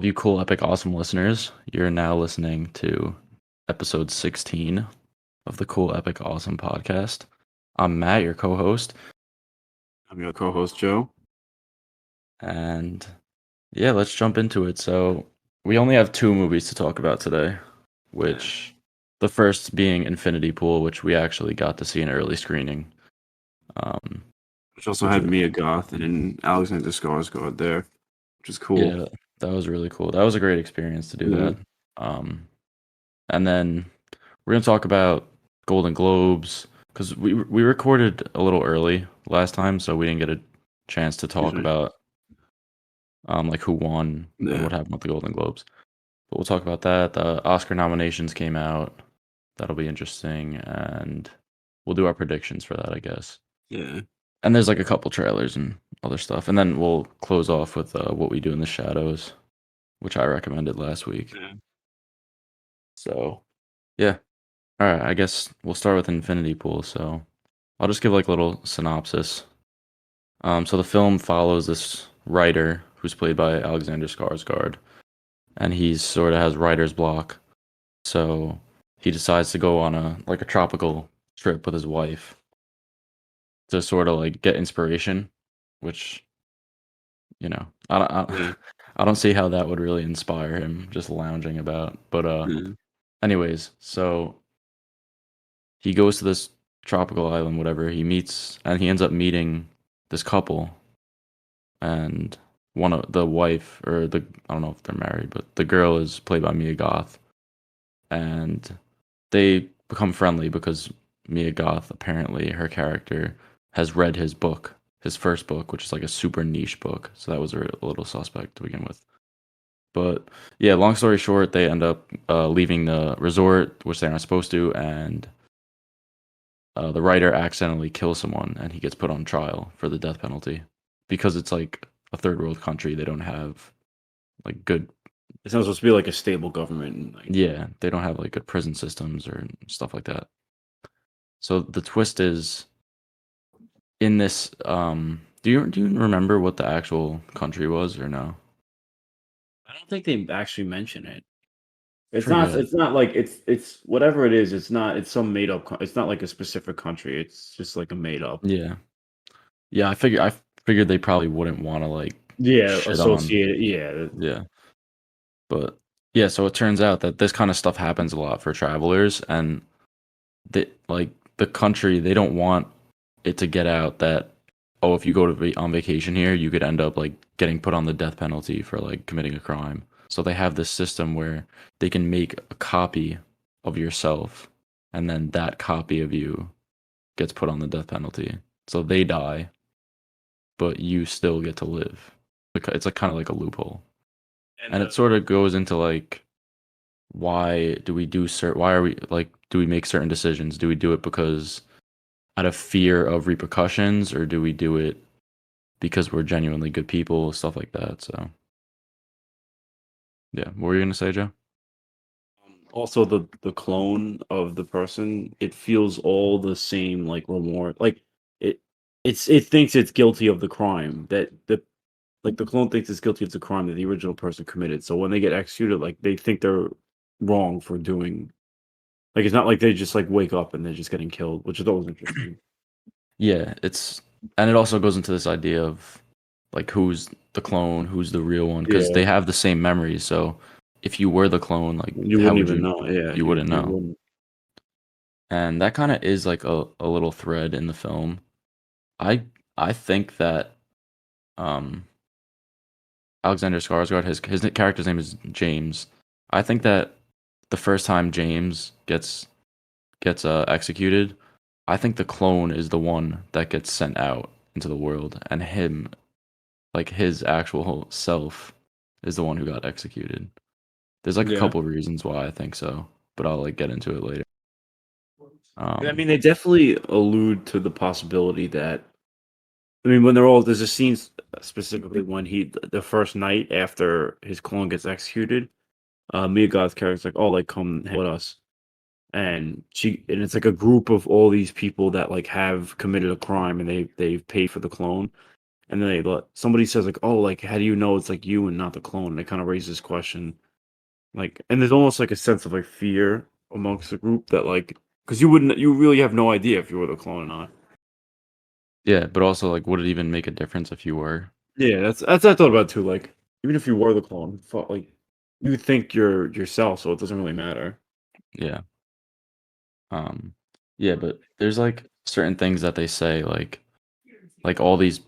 of you cool, epic, awesome listeners. You're now listening to episode 16 of the Cool, Epic, Awesome podcast. I'm Matt, your co host. I'm your co-host, Joe. And yeah, let's jump into it. So, we only have two movies to talk about today, which the first being Infinity Pool, which we actually got to see an early screening. Which also Which had was- Mia Goth and Alexander Skarsgård there, which is cool. Yeah, that was really cool. That was a great experience to do Yeah. that. And then we're gonna talk about Golden Globes because we recorded a little early last time, so we didn't get a chance to talk me. about like who won and Yeah. what happened with the Golden Globes. But we'll talk about that. The Oscar nominations came out. That'll be interesting, and we'll do our predictions for that, I guess. Yeah. And there's like a couple trailers and other stuff, and then we'll close off with What We Do in the Shadows, which I recommended last week. Yeah. So, yeah. All right, I guess we'll start with Infinity Pool. So, I'll just give like a little synopsis. So the film follows this writer who's played by Alexander Skarsgård, and he's sort of has writer's block. So he decides to go on a tropical trip with his wife to sort of like get inspiration, which Yeah. I don't see how that would really inspire him just lounging about. But Yeah. anyways, so he goes to this tropical island, whatever. He ends up meeting this couple, and one of the wife or the I don't know if they're married, but the girl is played by Mia Goth, and they become friendly because Mia Goth apparently her character has read his book, his first book, which is like a super niche book. So that was a little suspect to begin with. But yeah, long story short, they end up leaving the resort, which they're not supposed to, and the writer accidentally kills someone and he gets put on trial for the death penalty because it's like a third world country. They don't have like good, It's not supposed to be like a stable government. And, like, yeah, they don't have like good prison systems or stuff like that. So the twist is in this. Do you remember what the actual country was or no? I don't think they actually mention it. It's not. Forget. It's not like it's whatever it is. It's not. It's some made up. It's not like a specific country. It's just like a made up. Yeah, yeah. I figured they probably wouldn't want to like Yeah. shit on. Associated. Yeah. Yeah, but yeah. So it turns out that this kind of stuff happens a lot for travelers, and the country, they don't want it to get out that, oh, if you go on vacation here, you could end up like getting put on the death penalty for like committing a crime. So they have this system where they can make a copy of yourself, and then that copy of you gets put on the death penalty. So they die, but you still get to live. It's like kind of like a loophole, and it sort of goes into like, why are we like, do we make certain decisions? Do we do it because out of fear of repercussions, or do we do it because we're genuinely good people, stuff like that? So yeah, what were you gonna say, Joe? Also, the clone of the person, it feels all the same, like remorse. Like it, it thinks it's guilty of the crime that the clone thinks it's guilty of the crime that the original person committed. So when they get executed, like they think they're wrong for doing. Like it's not like they just like wake up and they're just getting killed, which is always interesting. Yeah, and it also goes into this idea of like who's the clone, who's the real one, because Yeah, they have the same memories. So if you were the clone, like you how wouldn't would even you know. Yeah, you wouldn't you know. wouldn't. And that kind of is like a little thread in the film. I I think that um Alexander Skarsgård, his character's name is James. I think that the first time James gets executed, I think the clone is the one that gets sent out into the world, and him, like his actual self, is the one who got executed. There's like a Yeah. couple reasons why I think so, but I'll like get into it later. I mean, they definitely allude to the possibility that I mean, when they're all there's a scene specifically when the first night after his clone gets executed, Mia Goth's character's like, "Oh, like come hang with us," and it's like a group of all these people that like have committed a crime and they've paid for the clone, and then somebody says like, "Oh, like how do you know it's like you and not the clone?" And it kind of raises this question, like, and there's almost like a sense of like fear amongst the group that like because you really have no idea if you were the clone or not. Yeah, but also, like, would it even make a difference if you were? Yeah, that's I thought about too. Like even if you were the clone, like you think you're yourself, so it doesn't really matter. Yeah. Um, yeah, but there's, like, certain things that they say, like, all these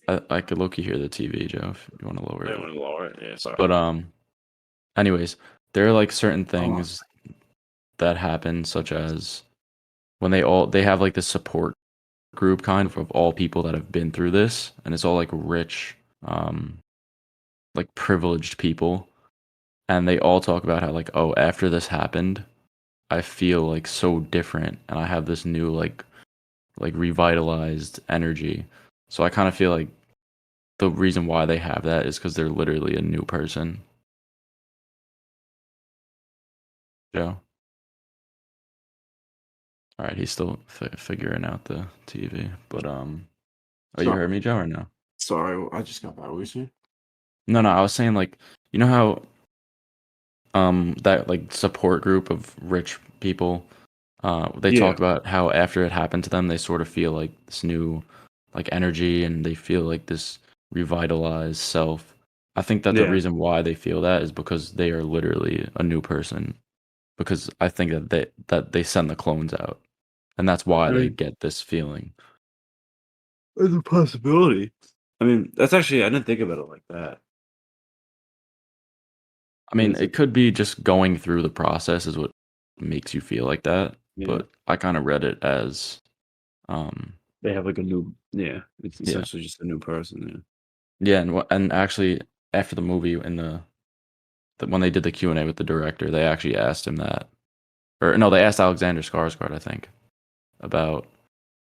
I could low-key hear the TV, Joe, if you wanna lower I it. want to lower it. Yeah, sorry. But, anyways, there are, like, certain Oh, things that happen, such as when they have, like, this support group kind of all people that have been through this, and it's all, like, rich, um, like, privileged people, and they all talk about how, like, "Oh, after this happened, I feel, like, so different, and I have this new, like, revitalized energy." So I kinda feel like the reason why they have that is because 'cause they're literally a new person, Joe. Alright, he's still figuring out the TV, but, oh, you heard sorry. me, Joe, or no? Sorry, I just got that. What were you saying? No, no, I was saying, like, you know how, that, like, support group of rich people, they Yeah, talk about how after it happened to them, they sort of feel like this new, like, energy, and they feel like this revitalized self. I think that the yeah. reason why they feel that is because they are literally a new person, because I think that they send the clones out, and that's why I they mean, get this feeling. there's a possibility. I mean, that's actually I didn't think about it like that. I That mean, it's it like could be just going through the process is what makes you feel like that, yeah, but I kinda read it as, um they have like a new yeah. It's yeah. essentially just a new person. Yeah. Yeah, and actually, after the movie in the when they did the Q&A with the director, they actually asked him that, or no, they asked Alexander Skarsgård, I think, about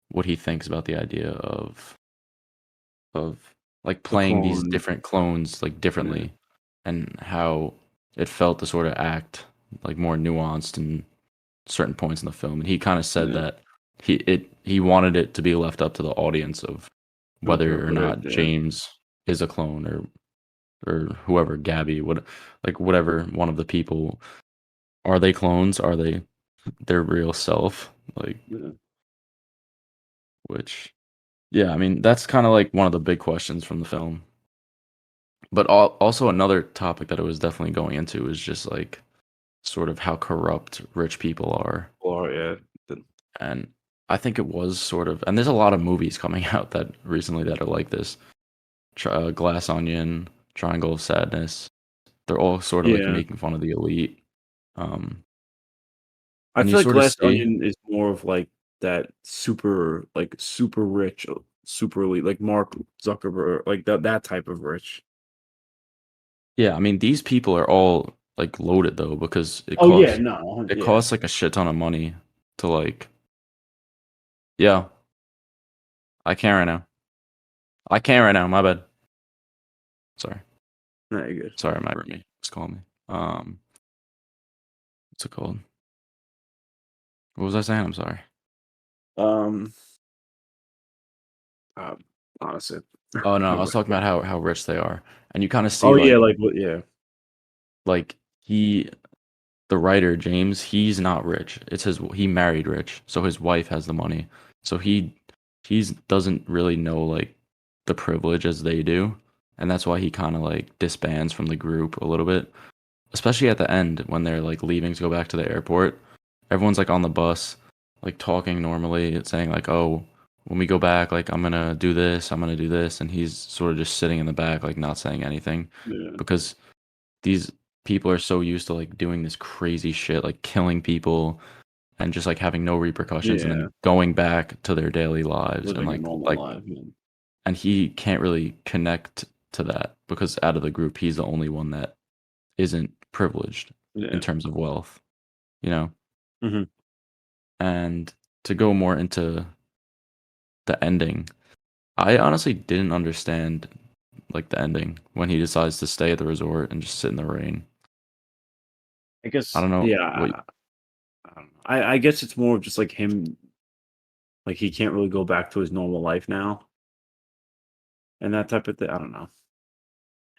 what he thinks about the idea of, like, The playing these clone. different clones, like, Yeah, differently, and how it felt to sorta act, like, more nuanced in certain points in the film, and he kinda said yeah. that he wanted it to be left up to the audience of To whether or interpret it. not Yeah, James is a clone or whoever, Gabby, whatever one of the people, are they clones? Are they their real self? Like, yeah. which, yeah, I mean, that's kind of like one of the big questions from the film. But also another topic that it was definitely going into is just like sort of how corrupt rich people are, Or yeah. The, and I think it was sort of, and there's a lot of movies coming out that recently that are like this. Glass Onion, Triangle of Sadness. They're all sort of like yeah. making fun of the elite. Um, I and you feel like sort of Glass see, Onion is more of like that super rich, super elite, like Mark Zuckerberg, like that type of rich. yeah, I mean, these people are all, like, loaded, though, because Oh yeah, no, it yeah. costs, like, a shit ton of money to, like, yeah, I can't right now. I can't right now, my bad. Sorry. No, you're good. Sorry, my roommate was calling me. What's it called? What was I saying? I'm sorry. Um, uh, honestly, Oh, no, I no, was go talking ahead. about how rich they are, and you kinda see, Oh yeah, like what? Yeah, like, the writer, James, he's not rich. It's he married rich, so his wife has the money. So he's doesn't really know, like, the privilege as they do, and that's why he kinda, like, disbands from the group a little bit, especially at the end when they're, like, leaving to go back to the airport. Everyone's, like, on the bus, like, talking normally, and saying, like, "Oh, when we go back, like, I'm gonna do this," and he's sort of just sitting in the back, like, not saying anything yeah, because these people are so used to, like, doing this crazy shit, like killing people and just, like, having no repercussions and yeah. then going back to their daily lives and, Living a normal life, man. and he can't really connect to that because out of the group, he's the only one that isn't privileged in Yeah. terms of wealth, you know? Hmm. And to go more into the ending, I honestly didn't understand, like, the ending when he decides to stay at the resort and just sit in the rain. I I guess, don't know yeah. what. I don't know. I guess it's more of just like him, like he can't really go back to his normal life now. and that type of thing. I don't know.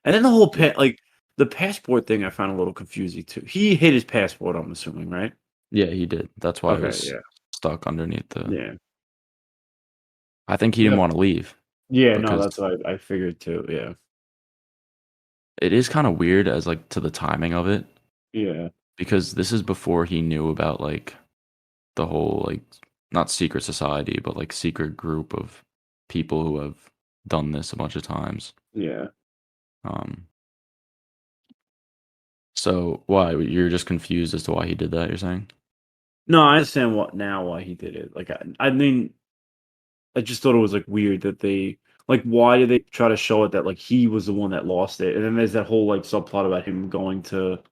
And then the whole Yeah. the passport thing I found a little confusing too. He hid his passport, I'm assuming, right? Yeah, he did. That's why it Okay, was yeah. stuck underneath the Yeah. I think he didn't Yep. wanna leave Yeah, no, because that's what I figured too, yeah. it is kinda weird as, like, to the timing of it, Yeah. because this is before he knew about, like, the whole, like, not secret society, but, like, secret group of people who have done this a bunch of times. Yeah. Um, so why? You're just confused as to why he did that, you're saying? No, I understand what now why he did it. Like, I mean, I just thought it was, like, weird that they like, why did they try to show it that, like, he was the one that lost it? And then there's that whole, like, subplot about him going to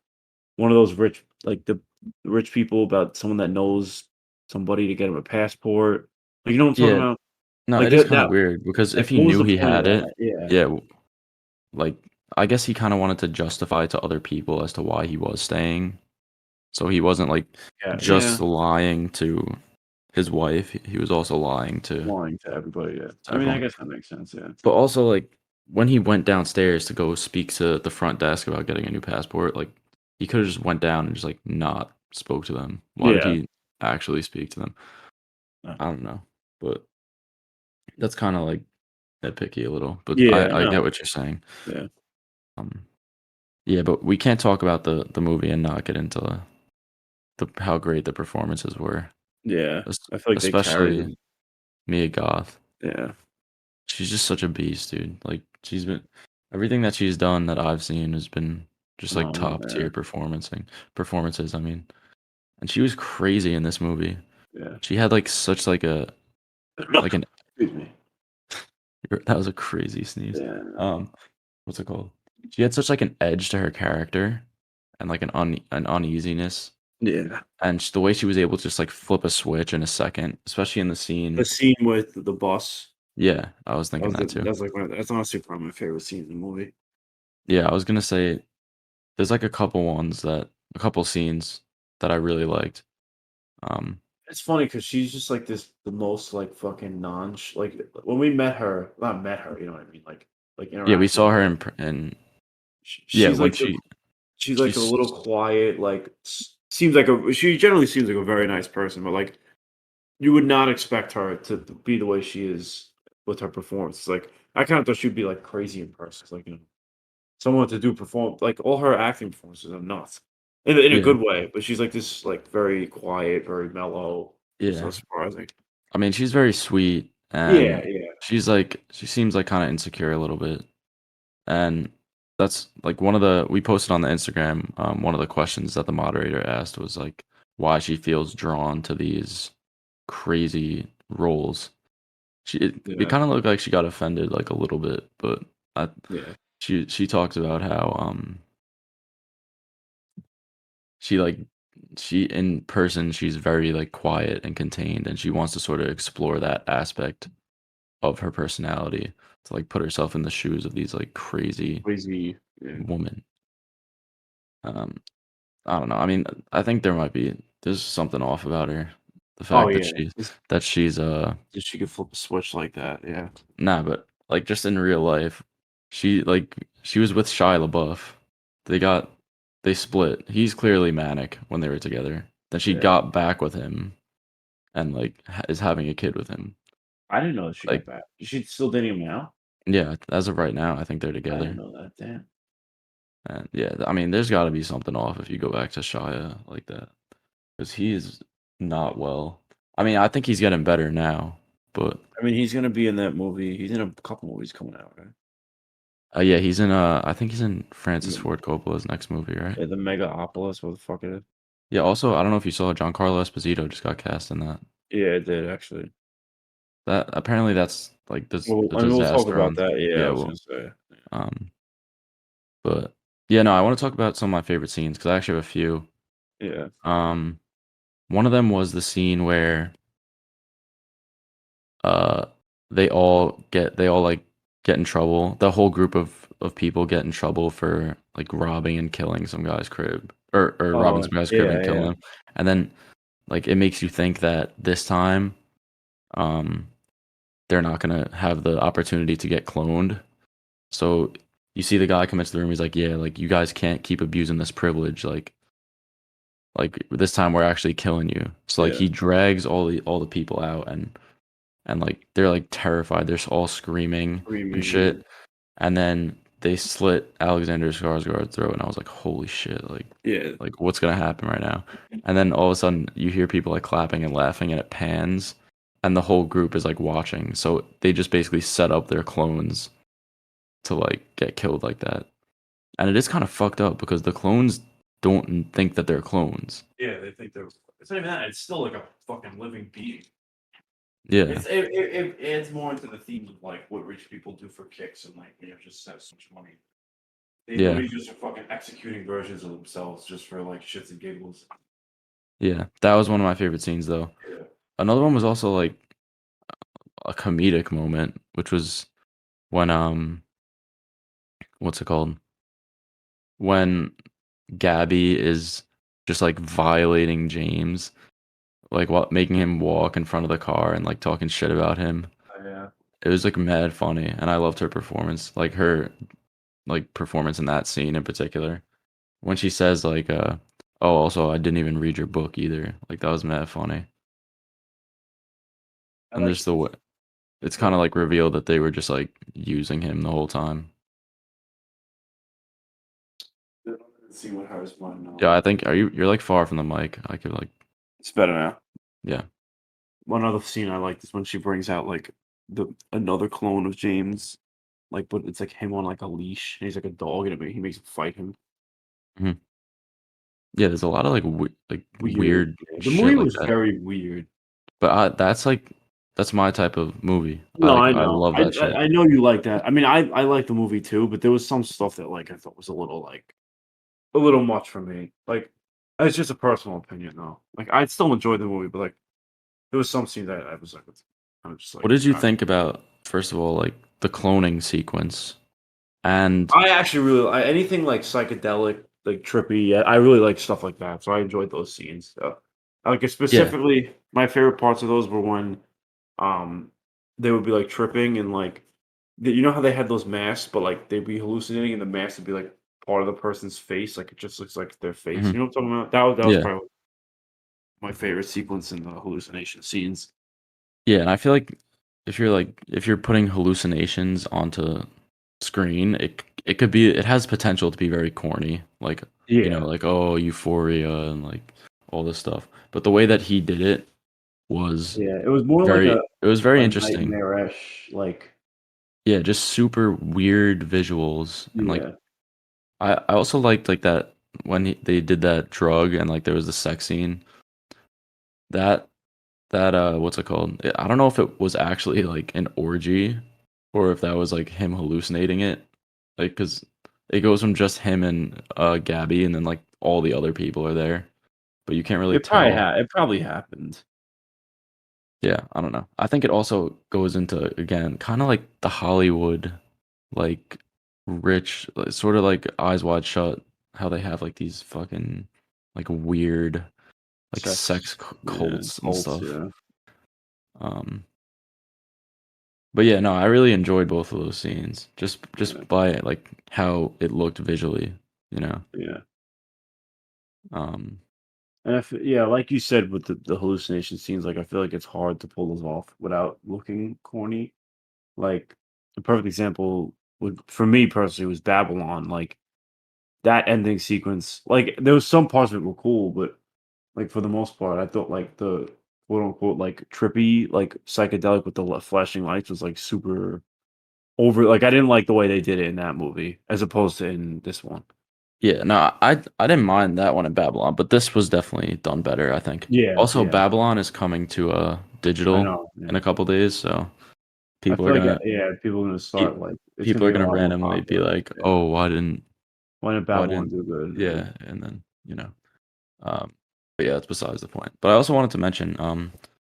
one of those the rich people about someone that knows somebody to get him a passport. Like, you know what I'm talking Yeah. about? No, Like, it is kinda weird because if he what was knew the he point of had it, that? Yeah. yeah, like, I guess he kinda wanted to justify to other people as to why he was staying. So he wasn't, like, Yeah, yeah. just lying to his wife, he was also lying Lying to everybody, yeah. to I mean, I everyone. guess that makes sense, yeah. But also, like, when he went downstairs to go speak to the front desk about getting a new passport, like, he coulda just went down and just, like, not spoke to them. Why did Yeah. he actually speak to them? I don't know, but that's kinda, like, nitpicky a little, but Yeah, I get no. what you're saying. Yeah. Um, yeah, but we can't talk about the movie and not get into the how great the performances were, Yeah. es I feel like they carried especially them. Mia Goth. Yeah. She's just such a beast, dude. Like, she's been everything that she's done that I've seen has been just, like, Phenomenal, top yeah. tier performances, I mean. And she was crazy in this movie. Yeah. She had, like, such, like an Excuse me. that was a crazy sneeze. Yeah. Um, what's it called? She had such, like, an edge to her character and, like, an uneasiness, Yeah. and the way she was able to just, like, flip a switch in a second, especially in the The scene. scene with the bus, Yeah, I was thinking that too. that's, like, that's honestly probably my favorite scene in the movie. Yeah, I was gonna say there's, like, a couple scenes that I really liked. Um, It's funny because she's just, like, the most, like, fucking like, when we met her not met her, you know what I mean? Like, yeah, we interacted saw with her her. in yeah, She's when like she's like a she's little quiet, like, seems like she generally seems like a very nice person, but, like, you would not expect her to be the way she is with her performance. Like, I kinda thought she'd be, like, crazy in person, like, someone to do perform like, all her acting performances are nuts in a yeah, good way, but she's, like, this, like, very quiet, very mellow, so yeah. surprising. I mean, she's very sweet, Yeah, and yeah, she seems, like, kinda insecure a little bit, and that's, like, one of the we posted on the Instagram, one of the questions that the moderator asked was, like, why she feels drawn to these crazy roles. It yeah, kinda looked like she got offended, like, a little bit, but I yeah. she talked about how, she, like she in person, she's very, like, quiet and contained, and she wants to sorta explore that aspect of her personality to, like, put herself in the shoes of these, like, crazy Crazy, yeah. women. Um, I don't know, I mean, I think there's something off about her. The Oh, fact yeah. that she's, Just she could flip a switch like that, yeah. nah, but, like, just in real life, she was with Shia LaBeouf. They got they split. He's clearly manic when they were together. Then she Yeah. got back with him and, like, is having a kid with him. I didn't know that she got Like, back. Is she still dating him now? yeah, as of right now, I think they're I didn't together. know that, damn. And, yeah, I mean, there's gotta be something off if you go back to Shia like that, because he is not well. I mean, I think he's getting better now, but, I mean, he's gonna be in that movie. He's in a couple movies coming out, right? yeah, he's in, I think he's in Francis Mm, Ford Coppola's next movie, right? yeah, the Megaopolis, what the fuck it is. Yeah, also, I don't know if you saw Giancarlo Esposito just got cast in that. Yeah, it did actually. That apparently that's, like, Well, the I mean, we'll talk disaster about on that. Yeah, I yeah, was well, gonna say. um, but yeah, no, I wanna talk about some of my favorite scenes because I actually have a few. Yeah. Um, one of them was the scene where, uh, they all, like, get in trouble. The whole group of people get in trouble for, like, robbing and killing some guy's crib or robbing Oh, some guy's crib yeah, and yeah. killing him, and then, like, it makes you think that this time, um they're not gonna have the opportunity to get cloned. So you see the guy come into the room, he's like, yeah, like you guys can't keep abusing this privilege, like this time we're actually killing you. So like Yeah. he drags all the people out and like they're like terrified. They're all screaming and Screaming, yeah. shit. And then they slit Alexander Skarsgård's throat, and I was like, holy shit, Yeah. like what's gonna happen right now? And then all of a sudden you hear people like clapping and laughing, and it pans, and the whole group is like watching. So they just basically set up their clones to like get killed like that. And it is kind of fucked up because the clones don't think that they're clones. Yeah, they think they're. It's not even that. It's still like a fucking living being. Yeah, It adds more into the theme of like what rich people do for kicks and like just have so much money. They yeah, literally just are fucking executing versions of themselves just for like shits and giggles. yeah. That was one of my favorite scenes though. Yeah. Another one was also like a comedic moment, which was when what's it called? When Gabby is just like violating James, like what making him walk in front of the car and like talking shit about him. Yeah. It was like mad funny, and I loved her performance, like her like performance in that scene in particular. When she says like oh also I didn't even read your book either. Like that was mad funny. I And like there's the way it's kind the of like revealed that they were just like using him the whole time. let's see what hers mine Yeah, now. I think you're like far from the mic. I could like It's better now. yeah. One other scene I liked is when she brings out like the another clone of James, like but it's like him on like a leash and he's like a dog and he makes him fight him. Mhm. Yeah, there's a lot of like Weird. weird Yeah, the shit movie like was that. very weird. But that's like that's my type of movie. No, I I know. love that shit. I know you like that. I mean, I like the movie too, but there was some stuff that like I thought was a little much for me. Like it's just a personal opinion though. Like I still enjoyed the movie, but like there was some scenes that I was like, I'm just What like, did you think about first of all like the cloning sequence and I actually really anything like psychedelic, like trippy. I really like stuff like that, so I enjoyed those scenes. So, like yeah. specifically, my favorite parts of those were when um they would be like tripping and like you know how they had those masks, but like they'd be hallucinating, and the mask would be like part of the person's face, like it just looks like their face. Mhm. You know what I'm talking about? That was Yeah. probably my favorite sequence in the hallucination scenes. Yeah, and I feel like if you're putting hallucinations onto screen, it could be it has potential to be very corny, like Yeah, like oh euphoria and like all this stuff. But the way that he did it was yeah. It was more like very it was very a interesting. nightmarish, like Yeah, just super weird visuals and like yeah. I also liked like that when they did that drug and like there was the sex scene that what's it called? I don't know if it was actually like an orgy or if that was like him hallucinating it. Like cuz it goes from just him and Gabby and then like all the other people are there, but you can't really tell. It probably happened. Yeah, I don't know. I think it also goes into again kind of like the Hollywood like rich sort of like Eyes Wide Shut how they have like these fucking like weird like Sex, sex yeah, cults and cults, stuff. yeah, Um But yeah, no, I really enjoyed both of those scenes. yeah, Just by like how it looked visually, you know. yeah. Um And if yeah, like you said with the hallucination scenes, like I feel like it's hard to pull those off without looking corny. Like a perfect example would for me personally was Babylon. Like that ending sequence, like there was some parts of it were cool, but like for the most part, I thought like the quote unquote like trippy, like psychedelic with the flashing lights was like super over. Like I didn't like the way they did it in that movie as opposed to in this one. yeah, no, I didn't mind that one in Babylon, but this was definitely done better, I think. Yeah, Also, yeah, Babylon is coming to I digital know. in Yeah. a couple days, so I people are feel like gonna yeah, people are gonna pe- start like it's gonna people are get a gonna lot more randomly be popular. like, Yeah. "Oh, Why did why Babylon didn't do good? Yeah. yeah," and then, um but yeah, that's besides the point. But I also wanted to mention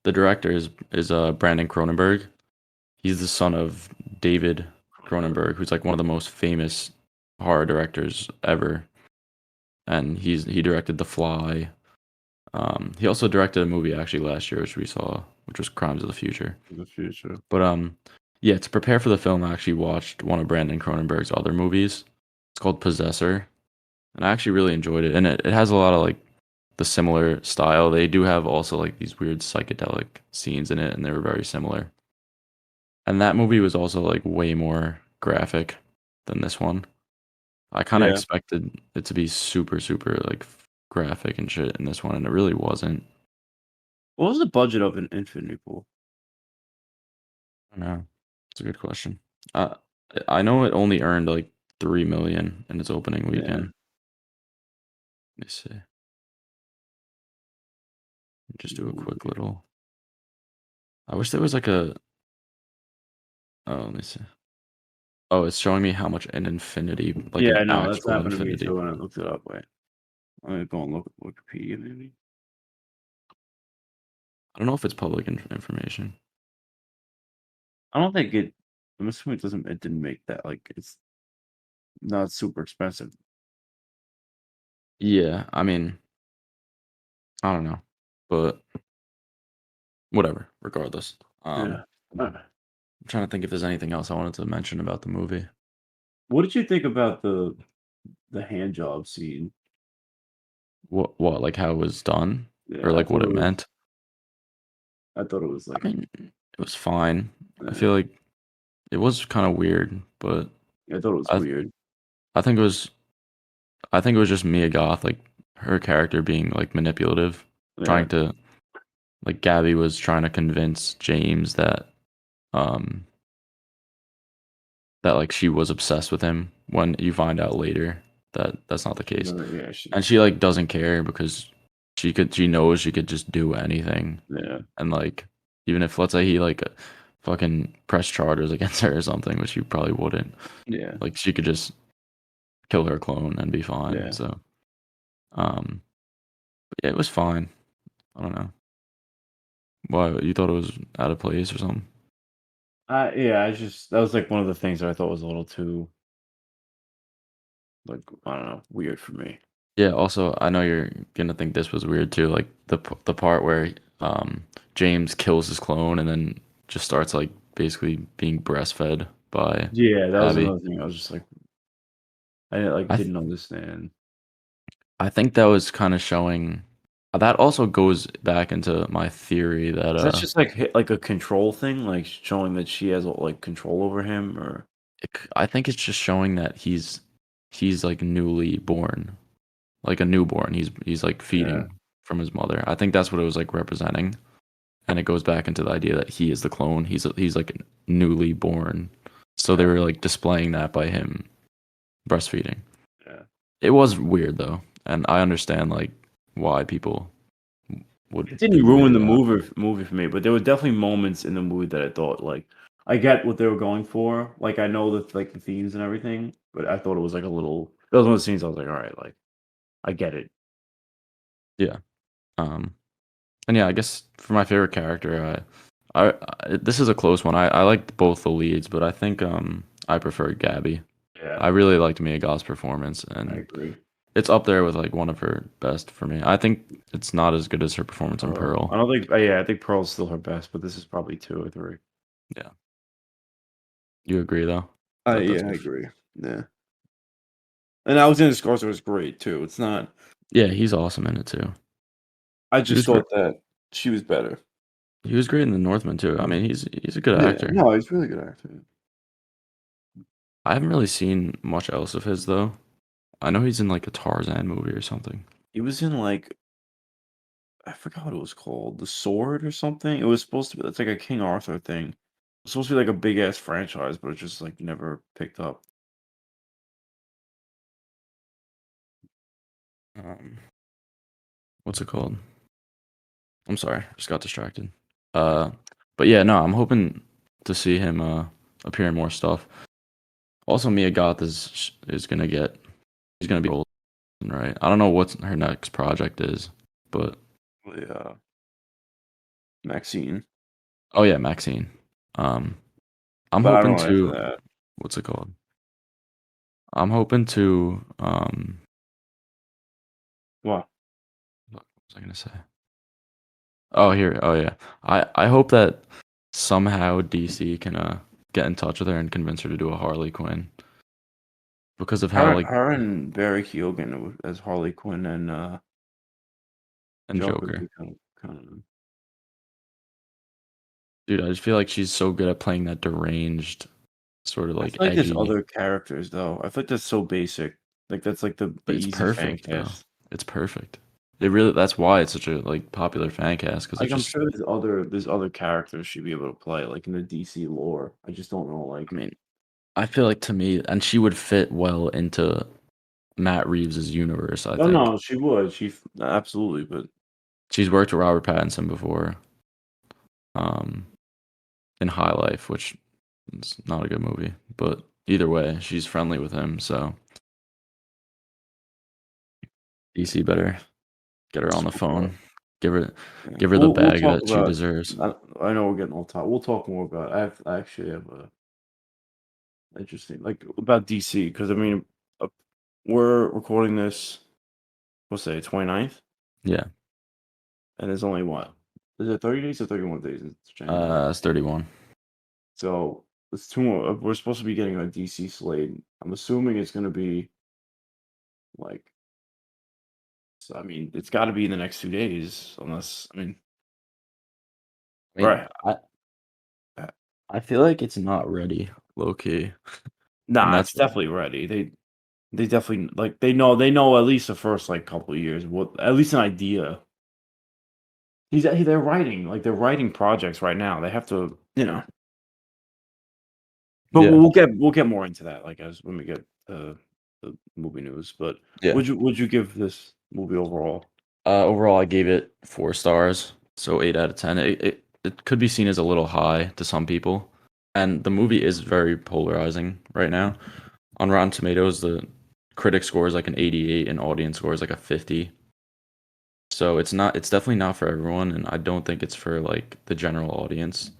the director is Brandon Cronenberg. He's the son of David Cronenberg, who's like one of the most famous horror directors ever. And he directed The Fly, He also directed a movie actually last year, which we saw, which was Crimes of the Future. In the future. But yeah, to prepare for the film, I actually watched one of Brandon Cronenberg's other movies. It's called Possessor, and I actually really enjoyed it. And it has a lot of like the similar style. They do have also like these weird psychedelic scenes in it, and they were very similar. And that movie was also like way more graphic than this one. I kind of Yeah. expected it to be super, super like graphic and shit in this one, and it really wasn't. What was the budget of an Infinity Pool? I don't know. It's a good question. Uh, I know it only earned like 3 million in its opening Yeah. weekend. Let me see. Just do a quick Movie. little. I wish there was like a. Oh, let me see. Oh, it's showing me how much an infinity, like Yeah, an I know, that's actual happened to me infinity. too when I looked it up. Wait, I'm gonna go and look at Wikipedia maybe. I don't know if it's public information. I don't think it. I'm assuming it doesn't. It didn't make that. Like it's not super expensive. Yeah, I mean, I don't know, but whatever. Regardless, Yeah. I'm trying to think if there's anything else I wanted to mention about the movie. What did you think about the hand job scene? What, like how it was done, or Yeah, like what it meant? I thought it was I like mean, it was fine. I uh, feel like it was kind of weird, but I thought it was I weird. I think it was I think it was just Mia Goth, like her character being like manipulative, Yeah, trying to like Gabby was trying to convince James um that like she was obsessed with him when you find out later that that's not the case. no, yeah, she, And she like doesn't care because she knows she could just do anything. yeah, And like even if let's say he like fucking press charges against her or something, which you probably wouldn't, yeah, like she could just kill her clone and be fine. yeah. So but yeah, it was fine. I don't know. Why you thought it was out of place or something? Yeah, I just that was like one of the things that I thought was a little too like I don't know, weird for me. Yeah, also I know you're gonna think this was weird too, like the part where James kills his clone and then just starts like basically being breastfed by Yeah, that was Abby. another thing. I was just like, I like I th- didn't understand. I think that was kind of showing that also goes back into my theory that Is that just like like a control thing, like showing that she has like control over him, or I think it's just showing that he's like newly born, like a newborn. He's like yeah, feeding from his mother. I think that's what it was like representing. And it goes back into the idea that he is the clone. He's like newly born. So they yeah, were like displaying that by him breastfeeding. yeah. It was weird though, and I understand like why people would It be didn't weird ruin the about it. movie for me, but there were definitely moments in the movie that I thought like I get what they were going for. Like I know that like the themes and everything, but I thought it was like a little. That was one of the scenes I was like, all right, like I get it. Yeah. Um. And yeah, I guess for my favorite character, this is a close one. I liked both the leads, but I think I prefer Gabby. Yeah, I really liked Mia Goth's performance, I and agree. it's up there with like one of her best for me. I think it's not as good as her performance in I Pearl. don't think. Yeah, I think Pearl's still her best, but this is probably two or three. Yeah. You agree though? That that's Yeah, I good. agree. Yeah, and Alexander Skarsgård was great too. It's not. Yeah, he's awesome in it too. I He just was great. thought that she was better. He was great in The Northman too. I Mm. mean, he's a good Yeah, actor. no, he's a really good actor. I haven't really seen much else of his though. I know he's in like a Tarzan movie or something. He was in like I forgot what it was called, The Sword or something. It was supposed to be. It's like a King Arthur thing. It's supposed to be like a big ass franchise, but it just like never picked up. Um, what's it called? I'm sorry, just got distracted. Uh, but yeah, no, I'm hoping to see him appear in more stuff. Also, Mia Goth is gonna get she's gonna be old, right? I don't know what her next project is, but Yeah, Maxine, oh yeah, Maxine. Um, I'm but I hoping don't know after to that. what's it called? I'm hoping to What? was I gonna say? Oh, here. Oh, yeah. I hope that somehow DC can get in touch with her and convince her to do a Harley Quinn because of how Her, like her and Barry Keoghan as Harley Quinn and and Joker would Joker. be kind Dude, I just feel like she's so good at playing that deranged, sort of I like feel like there's edgy, other characters though. I feel like that's so basic. Like that's like the but it's easy fan perfect though. cast. It's perfect. It really that's why it's such a like popular fan cast because Like it's I'm just sure there's other characters she'd be able to play, like in the DC lore. I just don't know, I like mean, I feel like to me and she would fit well into Matt Reeves's universe, I oh think. no, she would. Absolutely, but She's worked with Robert Pattinson before, um, in High Life, which is not a good movie, but either way, she's friendly with him, so DC better get her on the okay. phone. Give her Yeah. give her the We'll bag talk that she about. deserves. I know we're getting all top. We'll talk more about. I actually have a interesting like about DC because I mean, uh, we're recording this. What's today? 29th, Yeah. and it's only what? Is it 30 days or 31 days? It's January. It's 31. So it's two more. We're supposed to be getting a DC slate. I'm assuming it's going to be like. So, I mean, it's got to be in the next 2 days, unless I mean, I mean, right? Uh, I feel like it's not ready, low key, and Nah, that's it's definitely ready. They definitely like they know at least the first like couple of years. What at least an idea. They're writing projects right now. They have to. But yeah, we'll get more into that like as when we get the movie news. But yeah. would you give this movie overall? Overall, I gave it 4 stars, so 8 out of 10. It could be seen as a little high to some people, and the movie is very polarizing right now. On Rotten Tomatoes, the critic score is like an 88, and audience score is like a 50. So it's definitely not for everyone, and I don't think it's for like the general audience.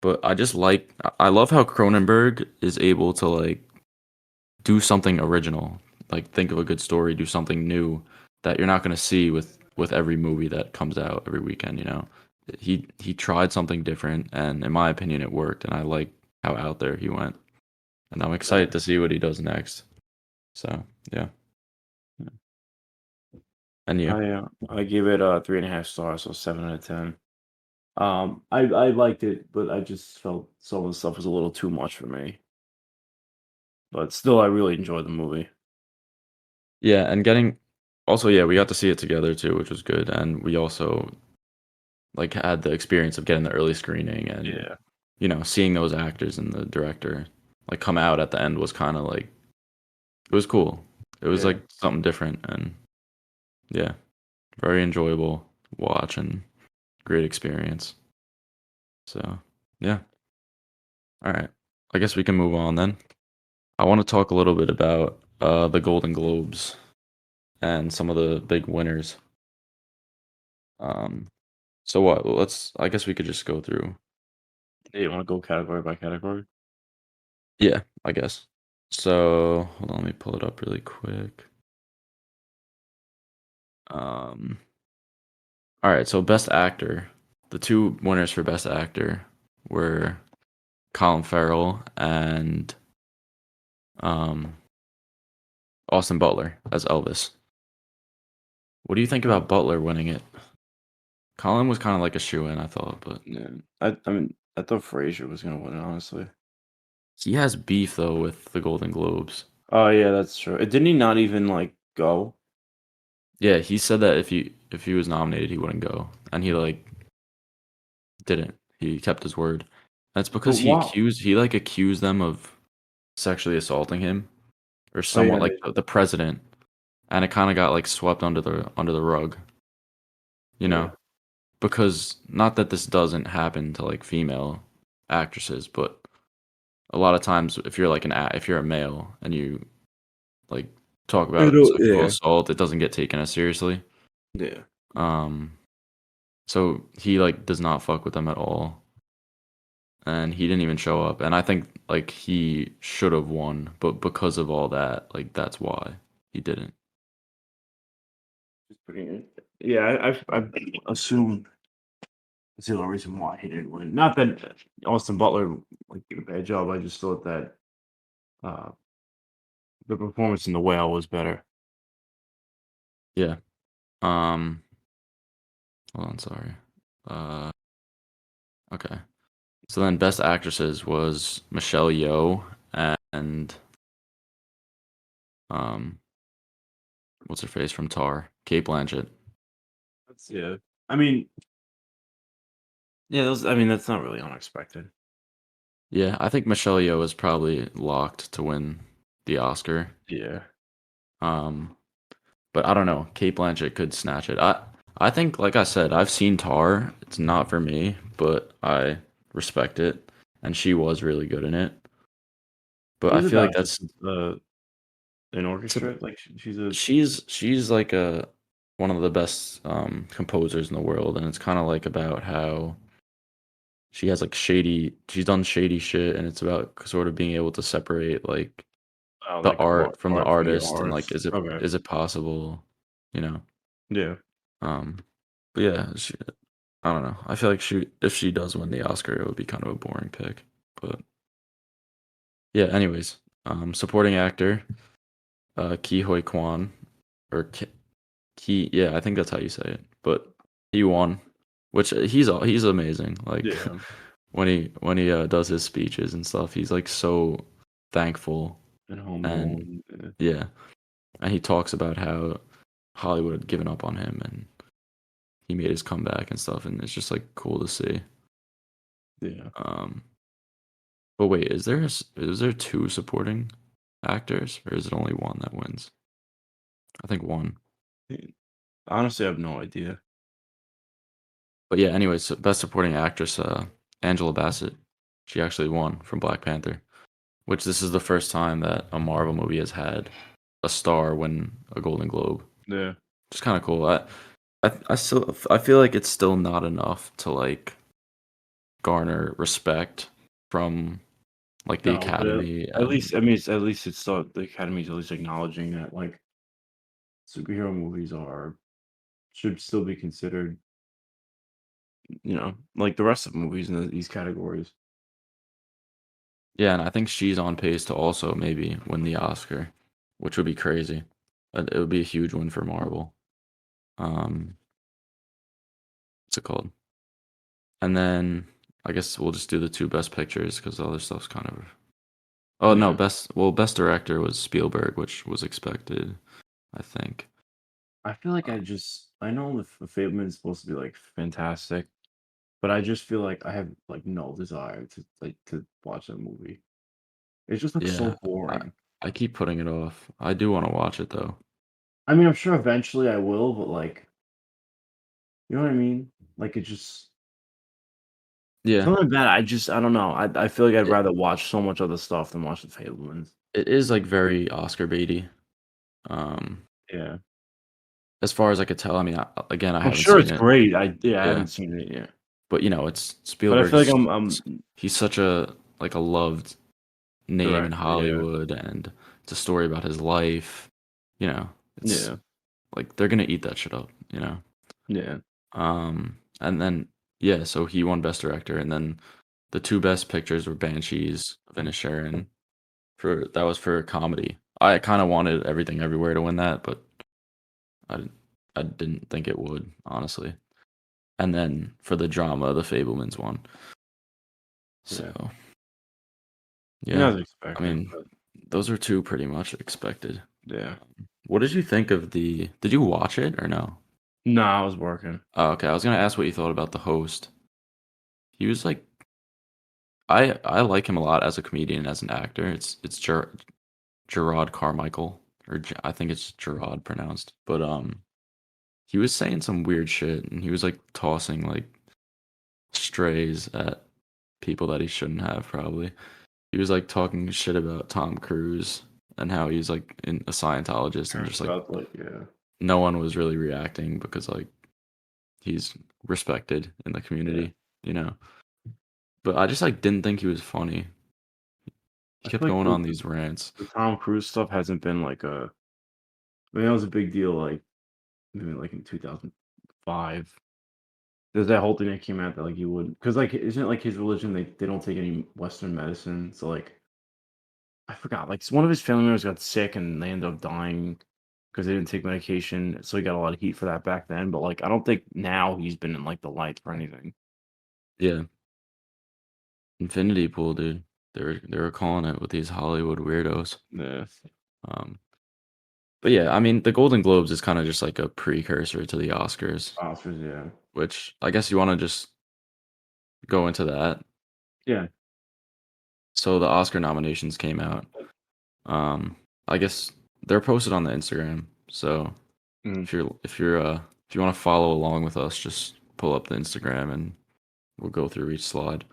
But I love how Cronenberg is able to like do something original, like think of a good story, do something new that you're not going to see with every movie that comes out every weekend, you know. He tried something different and in my opinion it worked and I like how out there he went. And I'm excited Right. to see what he does next. So, yeah. And you? I gave it 3.5 stars, so 7 out of 10. I liked it, but I just felt some of the stuff was a little too much for me. But still, I really enjoyed the movie. Yeah, and getting also yeah, we got to see it together too, which was good. And we also like had the experience of getting the early screening and Yeah, seeing those actors and the director like come out at the end was kind of like it was cool. It was yeah. like something different and yeah, very enjoyable watch and great experience. So, yeah. All right. I guess we can move on then. I want to talk a little bit about the Golden Globes and some of the big winners. Um, so what? I guess we could just go through. You want to go category by category? Yeah, I guess. So, hold on, let me pull it up really quick. Um, all right, so Best Actor. The two winners for Best Actor were Colin Farrell and um, Austin Butler as Elvis. What do you think Okay. about Butler winning it? Colin was kind of like a shoe-in, I thought, but Yeah. I mean, I thought Frasier was gonna win, honestly. he has beef though with the Golden Globes. Oh yeah, that's true. Didn't he not even like go? Yeah, he said that if he was nominated, he wouldn't go, and he like didn't. He kept his word. That's But because wow. he like accused them of sexually assaulting him or Oh someone yeah, like the president, and it kind of got like swept under the rug, you yeah. know? Because not that this doesn't happen to like female actresses, but a lot of times if you're like if you're a male and you like talk about sexual Yeah. assault, it doesn't get taken as seriously. Yeah. Um, so he like does not fuck with them at all, and he didn't even show up. And I think like he should have won, but because of all that, like that's why he didn't. It's pretty. Yeah, I assumed that's the only reason why he didn't win. Not that Austin Butler like did a bad job. I just thought that uh, the performance in The Whale was better. Yeah. Um. Hold on. Sorry. Uh. Okay. So then, best actresses was Michelle Yeoh and um, what's her face from Tar, Kate Blanchett. That's yeah. I mean, yeah. Those. I mean, that's not really unexpected. Yeah, I think Michelle Yeoh is probably locked to win the Oscar. Yeah. Um, but I don't know. Kate Blanchett could snatch it. I think, like I said, I've seen Tar. It's not for me, but I respect it, and she was really good in it. But What I is it feel like about? Just that's an it's a, orchestra? Like she's a. she's like a one of the best composers in the world, and it's kind of like about how she has like she's done shady shit, and it's about sort of being able to separate like Oh, the like art from the art from the artist, and like arts. Okay. is it possible, you know? Yeah. Um, but yeah, I don't know. I feel like if she does win the Oscar, it would be kind of a boring pick. But yeah, anyways, supporting actor, Ki Hoi Kwan or yeah, I think that's how you say it. But he won, which he's amazing. Like Yeah. when he does his speeches and stuff, he's like so thankful, And Home and Alone. yeah, and he talks about how Hollywood had given up on him, and he made his comeback and stuff, and it's just like cool to see. Yeah. Um, but wait, is there two supporting actors, or is it only one that wins? I think one. Yeah. Honestly, I have no idea. But yeah, anyways, so best supporting actress, Angela Bassett, she actually won from Black Panther, which this is the first time that a Marvel movie has had a star win a Golden Globe. Yeah. It's kind of cool. I feel like it's still not enough to like garner respect from like the No, but Academy at and least I mean, it's at least it's still the Academy's at least acknowledging that like superhero movies are should still be considered, like the rest of movies in these categories. yeah, and I think she's on pace to also maybe win the Oscar, which would be crazy. It would be a huge win for Marvel. Um, what's it called? And then I guess we'll just do the two best pictures because the other stuff's kind of. Oh no, Yeah. best director was Spielberg, which was expected, I think. I feel like Uh, I know the Fableman is supposed to be like fantastic, but I just feel like I have like no desire to watch that movie. It just looks yeah, so I boring. I keep putting it off. I do want to watch it though. I mean, I'm sure eventually I will, but like, you know what I mean? Like it just Yeah, something like that. I don't know. I feel like I'd it rather watch so much other stuff than watch the Fablemans. it is like very Oscar baity. Um, Yeah. as far as I could tell, I mean, again, I I'm haven't sure seen it's it. great. I Yeah, haven't seen it yet. but it's But I feel like Spielberg's. I'm He's such a like a loved name in director, yeah. Hollywood, and it's a story about his life. It's Yeah. like they're gonna eat that shit up. Yeah. And then yeah, so he won Best Director, and then the two best pictures were Banshees of Inisherin for that was for comedy. I kind of wanted Everything Everywhere to win that, but I didn't, I didn't think it would, honestly. And then for the drama, The Fablemans won. Yeah. So I mean, I yeah, was I expecting, mean, but those are two pretty much expected. yeah. What did you think of the? Did you watch it or no? No, I was working. Oh, okay, I was gonna ask what you thought about the host. He was like, I like him a lot as a comedian and as an actor. It's Gerard Carmichael, or I think it's Gerard pronounced. But he was saying some weird shit, and he was like tossing like strays at people that he shouldn't have. Probably he was like talking shit about Tom Cruise and how he's like a Scientologist, and Turns just like out, like, yeah. no one was really reacting because like he's respected in the Yeah. community, you know. But I just like didn't think he was funny. He I kept feel like going the on these rants. the Tom Cruise stuff hasn't been like a I mean, that was a big deal, like maybe like in 2005. There's that whole thing that came out that like you would because like isn't it like his religion they don't take any Western medicine, so like I forgot like one of his family members got sick and they ended up dying because they didn't take medication, so he got a lot of heat for that back then. But like I don't think now he's been in like the light for anything. Yeah, Infinity Pool, dude. They were calling it with these Hollywood weirdos. Yeah, Um, but yeah, I mean, the Golden Globes is kind of just like a precursor to the Oscars, Oscars, yeah, which I guess you want to just go into that. yeah. So the Oscar nominations came out. Um, I guess they're posted on the Instagram. So Mm, if you want to follow along with us, just pull up the Instagram and we'll go through each slide.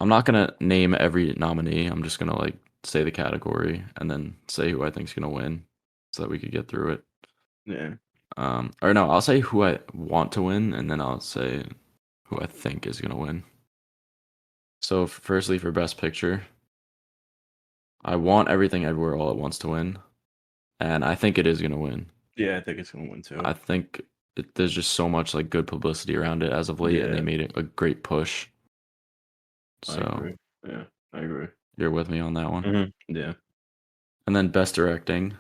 I'm not gonna name every nominee. I'm just gonna like say the category and then say who I think's gonna win, so that we could get through it. yeah, Or no, I'll say who I want to win, and then I'll say who I think is gonna win. So, firstly, for Best Picture, I want Everything Everywhere All at Once to win, and I think it is gonna win. yeah. I think it's gonna win too. I think there's just so much like good publicity around it as of late, and they Yeah, made it a great push. I So agree. Yeah, I agree. you're with me on that one. Yeah, And then Best Directing,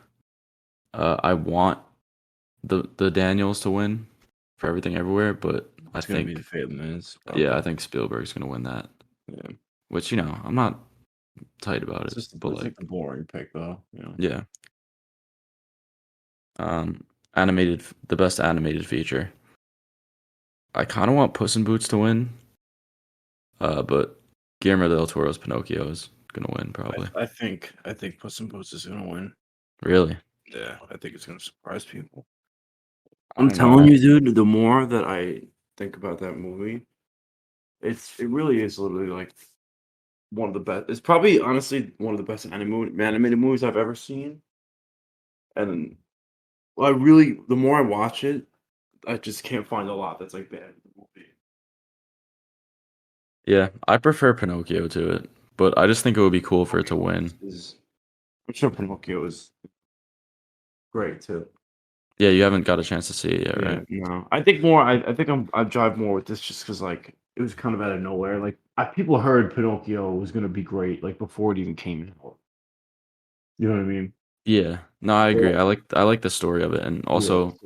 I want the Daniels to win for Everything Everywhere, but I it's gonna be the think Fablemans yeah, I probably. think Spielberg's gonna win that. Yeah, Which I'm not tight about it's it, just but it's like like the boring pick though. You know. yeah. Um, the best animated feature. I kind of want Puss in Boots to win, but Guillermo del Toro's Pinocchio is gonna win probably. I think Puss in Boots is gonna win. Really? Yeah, I think it's gonna surprise people. I I'm don't know. telling you, dude, the more that I think about that movie, it really is literally like one of the best. It's probably honestly one of the best animated movies I've ever seen. And I really, the more I watch it, I just can't find a lot that's like bad in the movie. Yeah, I prefer Pinocchio to it, but I just think it would be cool for it to Pinocchio win. I'm sure Pinocchio is great too. Yeah, you haven't got a chance to see it yet, Yeah, right? no, I think more. I think I drive more with this just because like it was kind of out of nowhere. Like people heard Pinocchio was gonna be great like before it even came out. You know what I mean? Yeah. No, I agree. Yeah. I like the story of it, and Yeah. also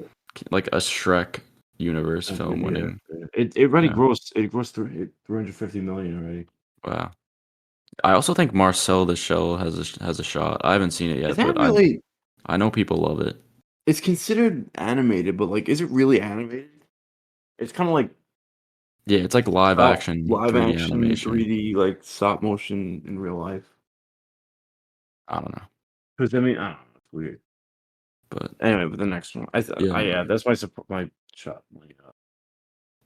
like a Shrek universe film Something, yeah. winning. Yeah. It already Yeah. grossed 350 million already. Wow. I also think Marcel the Shell has a shot. I haven't seen it Is yet, that but really? I know people love it. It's considered animated, but like, is it really animated? It's kind of like Yeah, it's like live action live 3D action, animation. 3D, like stop motion in real life. I don't know, Because I mean, I don't know, it's weird. but Anyway, but the next one, yeah, yeah, that's my shot.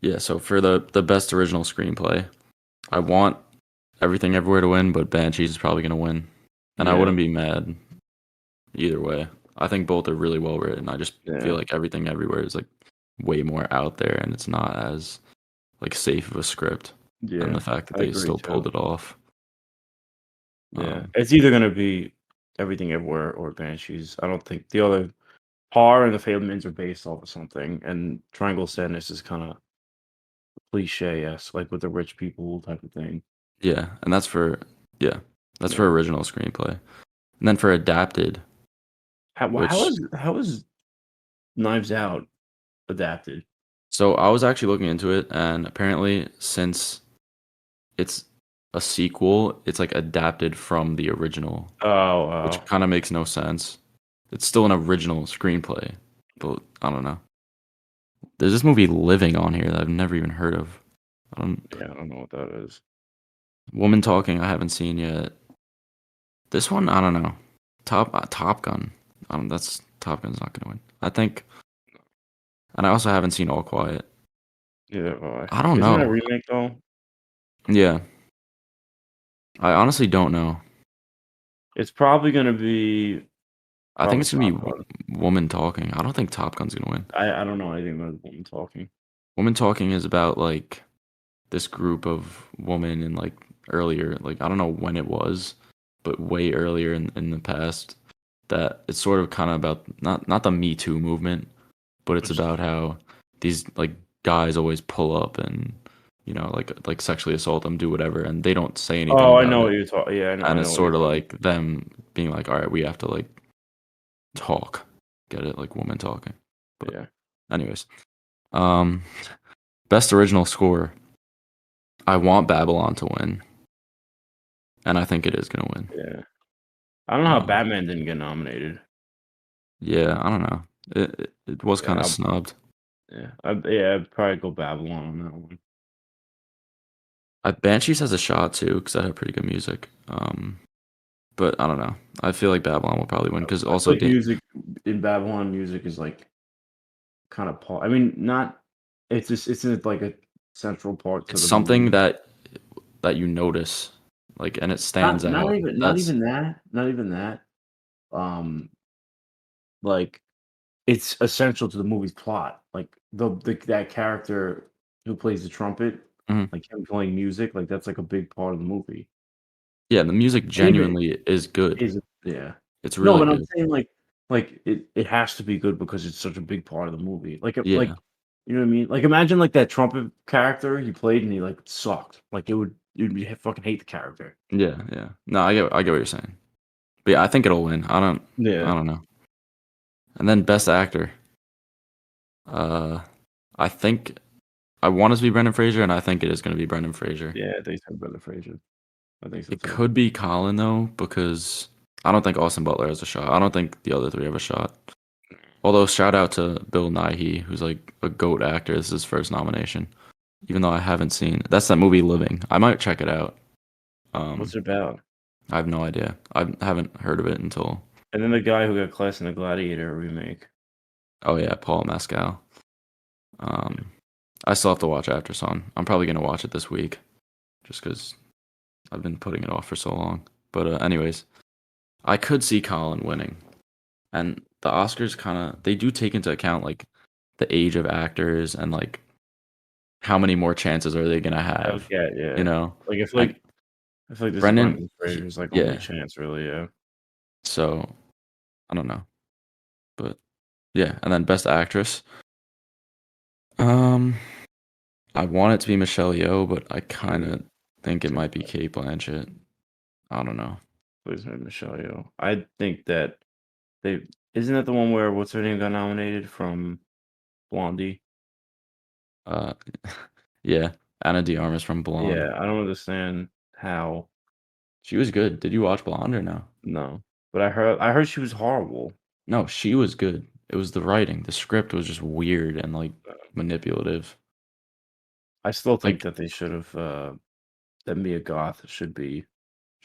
yeah. So for the best original screenplay, I want Everything Everywhere to win, but Banshees is probably gonna win, and I Yeah, wouldn't be mad either way. I think both are really well written. I just feel yeah, like Everything Everywhere is like way more out there, and it's not as like safe of a script, and yeah. the fact that I they agree still pulled too. it off. Yeah, Um, it's either gonna be Everything Everywhere or Banshees. I don't think the other Par and the Fablemans are based off of something, and Triangle of Sadness is kind of cliche esque, like with the rich people type of thing. yeah, and yeah, that's for Yeah. original screenplay, and then for adapted, How which is Knives Out adapted? so I was actually looking into it, and apparently since it's a sequel, it's like adapted from the original, Oh, which oh, kind of makes no sense. It's still an original screenplay, but I don't know. There's this movie Living on here that I've never even heard of. I don't, yeah, I don't know what that is. Woman Talking I haven't seen yet. This one I don't know. Top Gun. That's Top Gun's not gonna win. I think, and I also haven't seen All Quiet. Yeah, I don't isn't that a know. remake though? Yeah, I honestly don't know. It's probably gonna be I think it's gonna be Top Gun. Woman Talking. I don't think Top Gun's gonna win. I don't know anything about woman talking. Woman Talking is about like this group of women in like earlier, like I don't know when it was, but way earlier in the past. That it's sort of kind of about not the Me Too movement, but it's Which about how these like guys always pull up and like sexually assault them, do whatever, and they don't say anything oh, I about know it. what you're talking. Yeah, I And it's know what you're sort of talking. like them being like, all right, we have to like talk, get it, like woman talking. But Yeah, anyways, um, best original score. I want Babylon to win, and I think it is gonna win. yeah. I don't know how Um, Batman didn't get nominated. yeah, I don't know. It was kind Yeah, of snubbed. I'd probably go Babylon on that one. Banshees has a shot too because I have pretty good music. But I don't know. I feel like Babylon will probably win because I also feel like music in Babylon, music is like kind of part. I mean, not. It's just it's in like a central part to it's the something movie. that you notice, like, and it stands out. Not That's even that. Not even that. Um, like it's essential to the movie's plot. Like the that character who plays the trumpet, mhm. like him playing music, like that's like a big part of the movie. Yeah, the music And even genuinely is good. is yeah. It's No, really but I'm good. saying like it has to be good because it's such a big part of the movie. Yeah, You know what I mean? Like imagine like that trumpet character he played and he like sucked. Like you'd be, fucking hate the character. yeah, yeah. No, I get what you're saying. But yeah, I think it'll win. I Yeah. don't know. And then best actor. Uh, I think I want it to be Brendan Fraser, and I think it is going to be Brendan Fraser. Yeah, they said Brendan Fraser. I think so It too. could be Colin though, because I don't think Austin Butler has a shot. I don't think the other three have a shot. Although shout out to Bill Nighy, who's like a goat actor. This is his first nomination. Even though I haven't seen that's that movie Living. I might check it out. What's Um, it about? I have no idea. I haven't heard of it until And then the guy who got class in the Gladiator remake. oh yeah, Paul Mescal. Yeah. Um, I still have to watch After Sun. I'm probably gonna watch it this week, just because I've been putting it off for so long. But anyways, I could see Colin winning, and the Oscars kind of they do take into account like the age of actors and like how many more chances are they gonna have, Okay, you yeah. know? Like And I feel like this is Brendan, Brendan Fraser's like only yeah. chance really, yeah. So I don't know, but yeah. And then best actress. Um, I want it to be Michelle Yeoh, but I kind Mm, of think it might be Kate Blanchett. I don't know. please make Michelle Yeoh. I think that they isn't that the one where what's her name got nominated from Blondie? Uh, yeah, Anna de Armas from Blonde. Yeah, I don't understand how She was good. Did you watch Blonde or no? no. But I heard she was horrible. No, she was good. It was the writing. The script was just weird and like manipulative. I still think Like, that they should have that Mia Goth should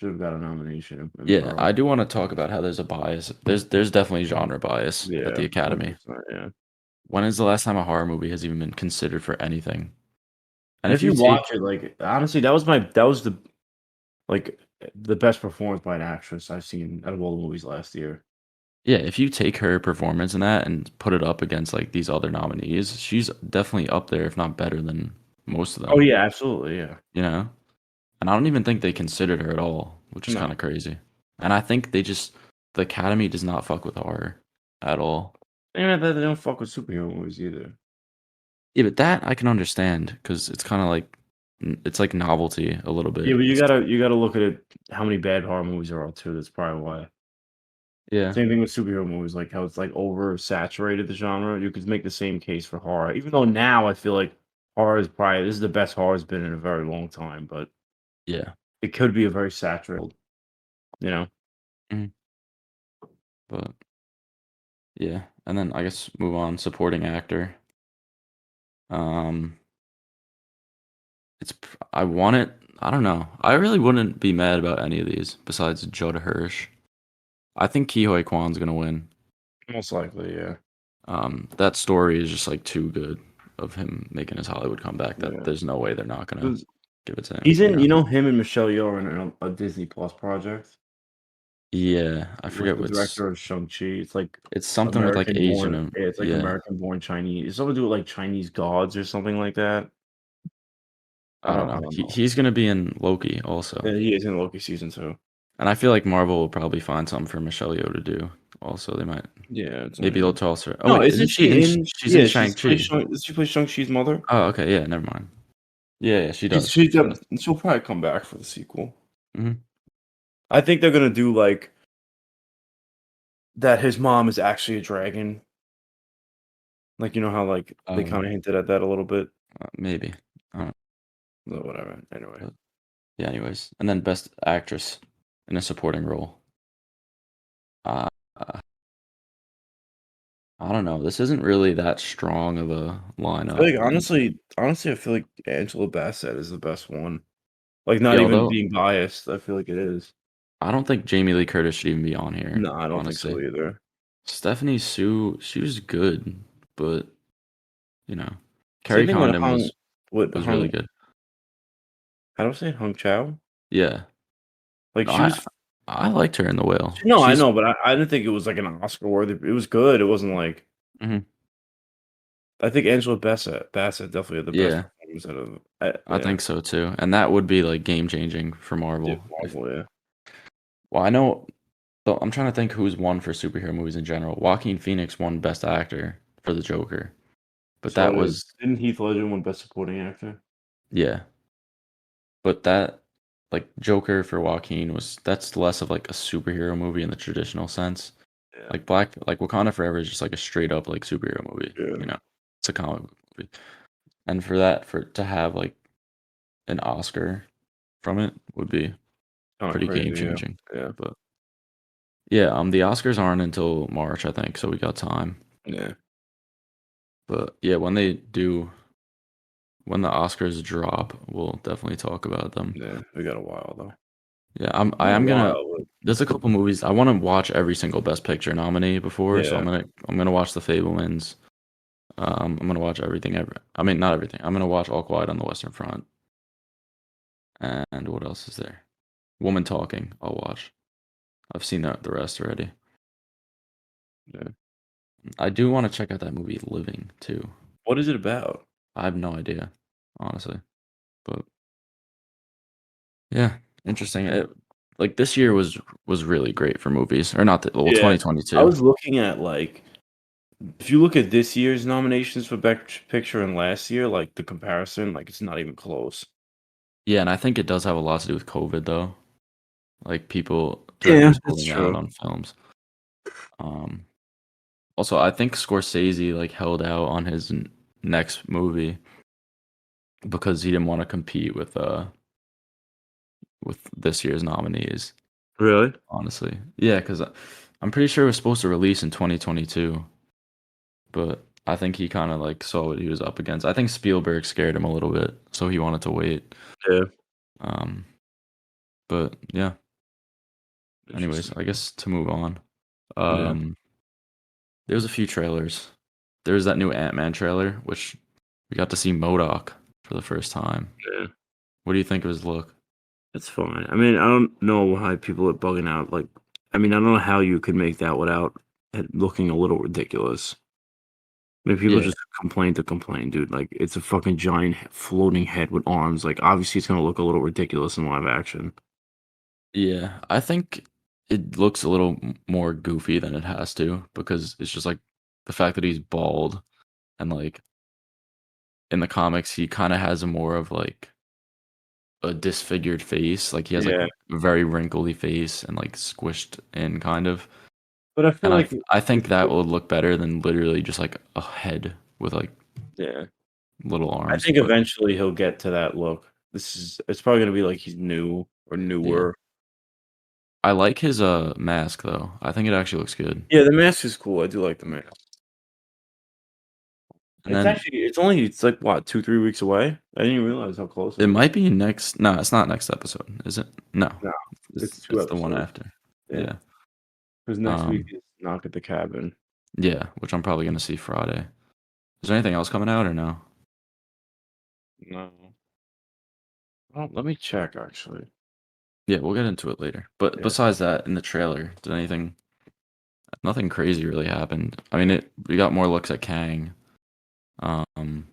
have got a nomination in yeah, her I do want to talk about how there's a bias. There's definitely genre bias at yeah, the Academy. 100%, yeah. When is the last time a horror movie has even been considered for anything? And And if if you you watch take it, like honestly, that was the like the best performance by an actress I've seen out of all the movies last year. yeah, if you take her performance in that and put it up against like these other nominees, she's definitely up there, if not better than most of Oh them, yeah, absolutely, yeah. you know? And I don't even think they considered her at all, which is kind No. of crazy. And I think the Academy does not fuck with horror at all. And they don't fuck with superhero movies either. Yeah, but that I can understand because it's kind of like it's like novelty a little Yeah, bit. but It's you gotta look at it how many bad horror movies there are too, that's probably why. yeah, Same thing with superhero movies, like how it's like oversaturated the genre. You could make the same case for horror. Even though now I feel like horror is probably this is the best horror's been in a very long time, but yeah. it could be a very saturated, you know? Mhm. But yeah, and then I guess move on supporting actor. Um, I want it. I don't know. I really wouldn't be mad about any of these besides Judd Hirsch. I think Ke Kwan's gonna win. Most likely, yeah. That story is just like too good of him making his Hollywood comeback that Yeah. there's no way they're not gonna 'Cause give it to him. he's You in, know? you know, him and Michelle Yeoh are in a Disney Plus project Yeah, I with forget the what's. director of Shang-Chi. It's like It's something with like American Asian. born, yeah, it's like Yeah, American born Chinese. It's something to do with like Chinese gods or something like that. I don't I know. don't know. He's gonna be in Loki also, Yeah, he is in Loki season 2. and I feel like Marvel will probably find something for Michelle Yeoh to do. Also, they might Yeah, it's not maybe they'll even. toss her. Oh No, wait, isn't isn't she she in? in? She's in Yeah, Shang-Chi. She plays Shang-Chi's mother. Oh, okay, yeah, never mind. Yeah, yeah, she does. She's She does. she'll probably come back for the sequel. Mhm. I think they're gonna do like that. His mom is actually a dragon. Like you know how like they Oh, kind of hinted at that a little bit. maybe. I don't know. No, whatever. Anyway, But yeah, anyways, and then best actress in a supporting role. Uh, uh, I don't know. This isn't really that strong of a I feel lineup. like honestly, I feel like Angela Bassett is the best one. Like not Yeah, even although being biased, I feel like it is. I don't think Jamie Lee Curtis should even be on here, No, I don't think so honestly. either. Stephanie Sue, she was good, but you know, Same Carrie thing with Condon was really Hung. good. How do I say it? Hung Chow? Yeah, Like no, she was. I liked her in The Whale. No, I She's know, but I didn't think it was like an Oscar worthy. It was good. It wasn't like. mhm, I think Angela Bassett definitely had the best yeah, performance out of. I Yeah, think so too, and that would be like game changing for yeah, Marvel. If Marvel. Yeah, well, I know. Though I'm trying to think who's won for superhero movies in general. Joaquin Phoenix won Best Actor for The Joker, but so that was didn't Heath Ledger win Best Supporting Actor? yeah, but that like Joker for Joaquin was that's less of like a superhero movie in the traditional sense. Yeah, Like Wakanda Forever is just like a straight up like superhero movie, yeah, you know. It's a comic book movie. And for that for to have like an Oscar from it would be kind of pretty game crazy. Yeah, changing. yeah, But yeah, the Oscars aren't until March, I think, so we got time. yeah, But yeah, when the Oscars drop, we'll definitely talk about them. yeah. We got a while though. Yeah, I Not a am gonna. while, but There's a couple movies I want to watch every single Best Picture nominee before, so yeah, I'm gonna watch The Fablemans. I'm gonna watch everything ever. I mean, not everything. I'm gonna watch All Quiet on the Western Front. And what else is there? Woman Talking. I'll watch. I've seen the rest already. yeah. I do want to check out that movie Living too. What is it about? I have no idea, honestly, but yeah, interesting. Like this year was really great for movies, or not? Well, Yeah, I 2022. was looking at like if you look at this year's nominations for Best Picture and last year, like the comparison, like it's not even close. Yeah, and I think it does have a lot to do with COVID though. Like people, Yeah, directors that's holding out true. on films. Um, Also, I think Scorsese like held out on his next movie because he didn't want to compete with this year's nominees. Really? Honestly, yeah, because I'm pretty sure it was supposed to release in 2022, but I think he kind of like saw what he was up against. I think Spielberg scared him a little bit, so he wanted to wait. Yeah. Um, but yeah. Anyways, Interesting. I guess to move on. Yeah. Um, There's a few trailers. There's that new Ant-Man trailer, which we got to see MODOK for the first time. Yeah. What do you think of his look? It's fine. I mean, I don't know why people are bugging out. Like, I mean, I don't know how you could make that without it looking a little ridiculous. I mean, people Yeah, just complain to complain, dude. Like, it's a fucking giant floating head with arms. Like, obviously, it's gonna look a little ridiculous in live action. yeah. I think it looks a little more goofy than it has to because it's just like the fact that he's bald and like in the comics he kind of has a more of like a disfigured face. Like he has like Yeah, a very wrinkly face and like squished in kind of. but I feel And like I think it's that would look better than literally just like a head with like yeah. little I arms. think But eventually he'll get to that look. It's probably gonna be like he's new or yeah. newer. I like his mask though. I think it actually looks good. Yeah, the mask is cool. I do like the mask. And then It's like what, 2, 3 weeks away? I didn't even realize how close it it was. might be next. No, it's not next episode, is it? No, No, it's 2 it's the one episodes. after. Yeah, Yeah. because next week Um. is Knock at the Cabin. Yeah, which I'm probably gonna see Friday. Is there anything else coming out or no? No. Oh, let me check actually. Yeah, we'll get into it later. But Yeah. besides that, in the trailer, did anything? Nothing crazy really happened. I mean, we got more looks at Kang. Um,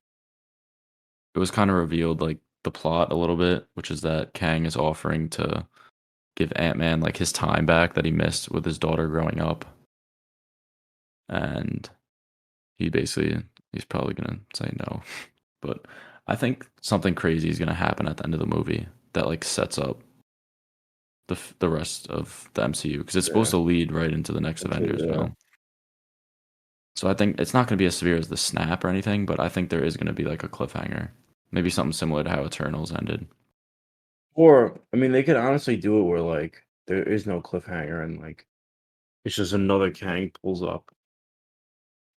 it was kind of revealed like the plot a little bit, which is that Kang is offering to give Ant-Man like his time back that he missed with his daughter growing up. and he's probably gonna say no. But I think something crazy is gonna happen at the end of the movie that like sets up the rest of the MCU because it's supposed Yeah. to lead right into the next Avengers Yeah. film. So I think it's not going to be as severe as the snap or anything, but I think there is going to be like a cliffhanger, maybe something similar to how Eternals ended, Or I mean, they could honestly do it where like there is no cliffhanger and like it's just another Kang pulls up.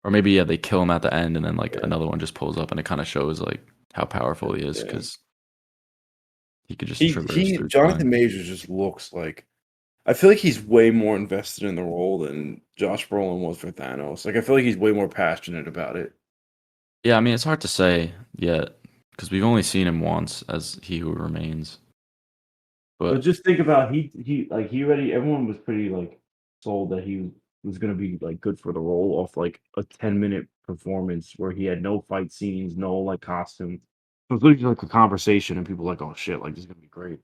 or maybe yeah they kill him at the end and then like Yeah. another one just pulls up and it kind of shows like how powerful he is Yeah. because he could just traverse He through Jonathan time. Majors just looks like I feel like he's way more invested in the role than Josh Brolin was for Thanos. Like I feel like he's way more passionate about it. Yeah, I mean it's hard to say yet because we've only seen him once as He Who Remains, But but just think about he already everyone was pretty like sold that he was gonna be like good for the role off like a 10-minute performance where he had no fight scenes, no like costume. It was literally like a conversation and people were like, oh shit, like this is gonna be great.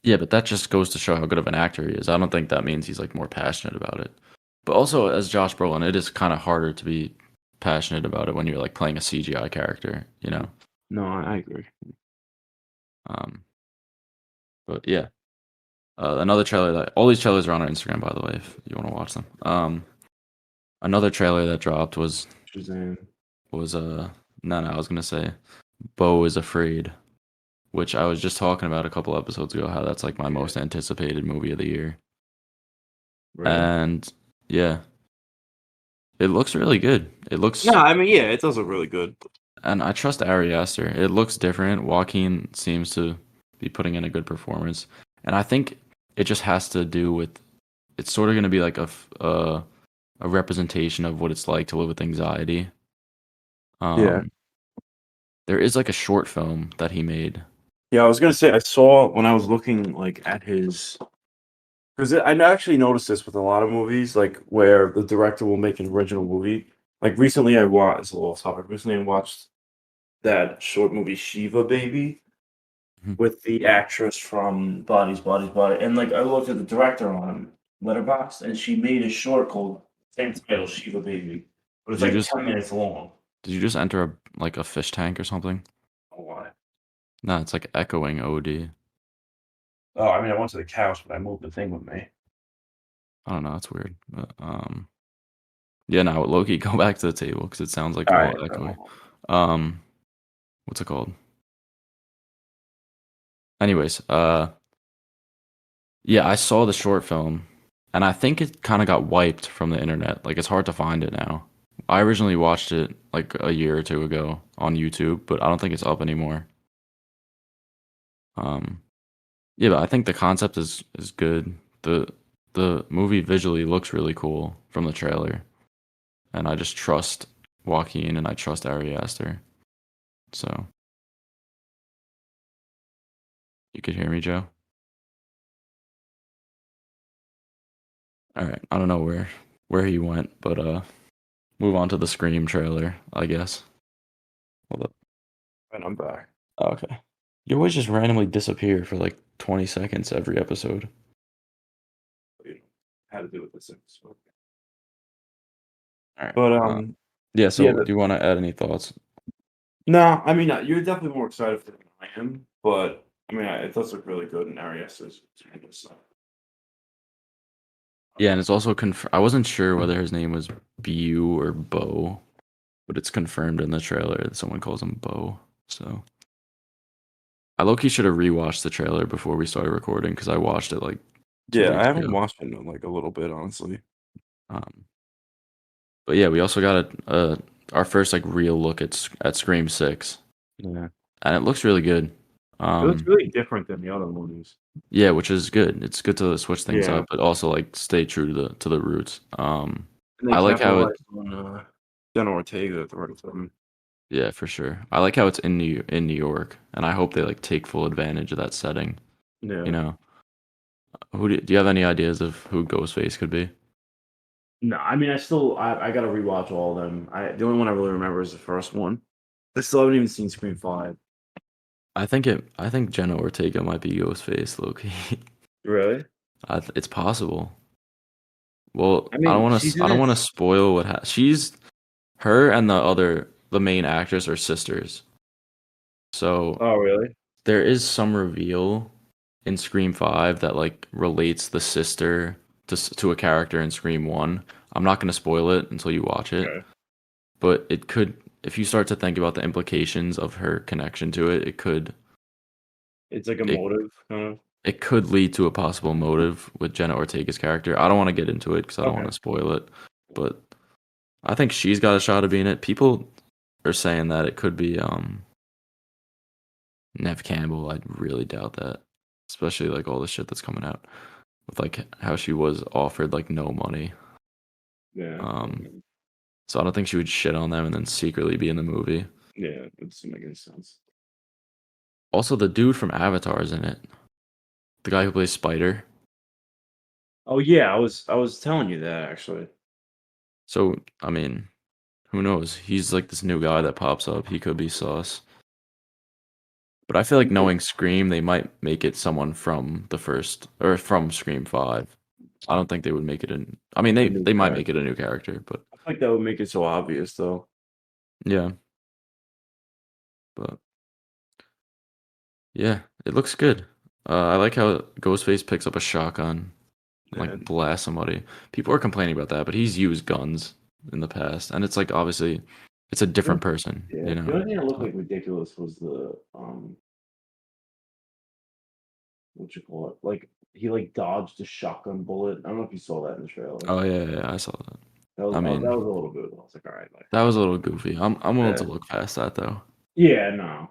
yeah, but that just goes to show how good of an actor he is. I don't think that means he's like more passionate about it. But also, as Josh Brolin, it is kind of harder to be passionate about it when you're like playing a CGI character, you know. No, I agree. Um, but yeah, another trailer that all these trailers are on our Instagram, by the way, if you want to watch them. Another trailer that dropped Shazam. was no, I was gonna say Beau is Afraid, which I was just talking about a couple episodes ago. How that's like my Yeah, most anticipated movie of the year, really? and yeah, it looks really good. It No, looks, I mean, yeah, it does look really good. and I trust Ari Aster. It looks different. Joaquin seems to be putting in a good performance, and I think it just has to do with it's sort of going to be like a representation of what it's like to live with anxiety. Yeah. Um, there is like a short film that he made. Yeah, I was gonna say I saw when I was looking like at his because I actually noticed this with a lot of movies, like where the director will make an original movie. Like recently, I watched. It's a little off topic. Recently, I watched that short movie Shiva Baby Mhm. with the actress from Body, and like I looked at the director on Letterboxd, and she made a short called same title Shiva Baby, but it's Did you like just 10 minutes long. did you just enter like a fish tank or something? Oh, why? No, it's like echoing OD. Oh, I mean, I went to the couch, but I moved the thing with me. I don't know. It's weird. But, yeah. Now, Loki, go back to the table because it sounds like All you're right. all echoey. Um, what's it called? Anyways, yeah, I saw the short film, and I think it kind of got wiped from the internet. Like it's hard to find it now. I originally watched it like a year or two ago on YouTube, but I don't think it's up anymore. Um, yeah, but I think the concept is good. The movie visually looks really cool from the trailer, and I just trust Joaquin and I trust Ari Aster. So you could hear me, Joe. All right, I don't know where he went, but move on to the Scream trailer, I guess. Hold up. And I'm back. Oh, okay. You always just randomly disappear for like 20 seconds every episode. You know, had to do with this episode. All right. But Yeah. yeah. So, do you want to add any thoughts? No, I mean you're definitely more excited for it than I am. But I mean, it does look really good, and Arias is so. Yeah, and it's also I wasn't sure whether his name was Beau or Beau, but it's confirmed in the trailer that someone calls him Beau. So I low-key should have rewatched the trailer before we started recording because I watched it like 2 Yeah, I weeks haven't ago. watched it in like a little bit, honestly. Um, but yeah, we also got our first like real look at Scream 6, Yeah, and it looks really good. it looks Um, really different than the other movies. yeah, which is good. It's good to switch things Yeah, up, but also like stay true to the roots. and they I like how it capitalized on Jenna Ortega at the right time. Yeah, for sure. I like how it's in New York, and I hope they like take full advantage of that setting. You Yeah. know, do you have any ideas of who Ghostface could be? No, I mean, I gotta rewatch all of them. The only one I really remember is the first one. I still haven't even seen Scream 5. I think Jenna Ortega might be Ghostface, Loki. Really? It's possible. Well, I mean, she's I in don't it. want to spoil she's her and the main actress are sisters. So Oh, really? there is some reveal in Scream 5 that like relates the sister to a character in Scream 1. I'm not going to spoil it until you watch it, Okay. but it could if you start to think about the implications of her connection to it, It's like a it motive, kind of. it could lead to a possible motive with Jenna Ortega's character. I don't want to get into it because I don't want Okay. to spoil it, but I think she's got a shot of being it. People are saying that it could be Nev Campbell. I really doubt that, especially like all the shit that's coming out with like how she was offered like no money. Yeah. Um, so I don't think she would shit on them and then secretly be in the movie. Yeah. It doesn't make any sense. Also, the dude from Avatar is in it. The guy who plays Spider. Oh yeah, I was telling you that actually. So I mean, who knows? He's like this new guy that pops up. He could be sus. But I feel like knowing Scream, they might make it someone from the first or from Scream 5. I don't think they would make it an. I mean, A new they might make character. it a new character, but I feel like that would make it so obvious, though. yeah, but yeah, it looks good. I like how Ghostface picks up a shotgun and Yeah. like blasts somebody. People are complaining about that, but he's used guns in the past, and it's like obviously it's a different person, Yeah. you The know. only thing that looked So, like ridiculous was the what you call it? Like he like dodged a shotgun bullet. I don't know if you saw that in the trailer. oh yeah, yeah, I saw that. That was I that mean, was a little bit. I was like, all right, like, that was a little goofy. I'm willing yeah, to look past that though, yeah, no.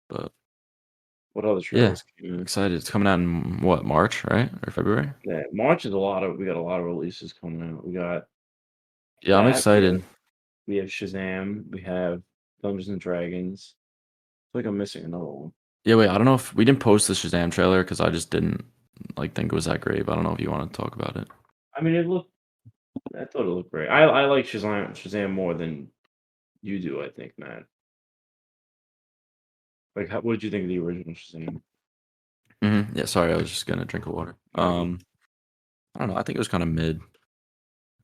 but. What other Yeah, trailers came in? excited. It's coming out in what, March, right? Or February? Yeah, March is a lot of. We got a lot of releases coming out. We got Yeah, I'm that. excited. We have Shazam. We have Dungeons and Dragons. I feel like I'm missing another one. Yeah, wait, I don't know if we didn't post the Shazam trailer because I just didn't like think it was that great, but I don't know if you want to talk about it. I mean, it looked. I thought it looked great. I like Shazam more than you do. I think, Matt. Like, what did you think of the original Shazam? Yeah, sorry, I was just gonna drink of water. All right, I don't know. I think it was kind of mid,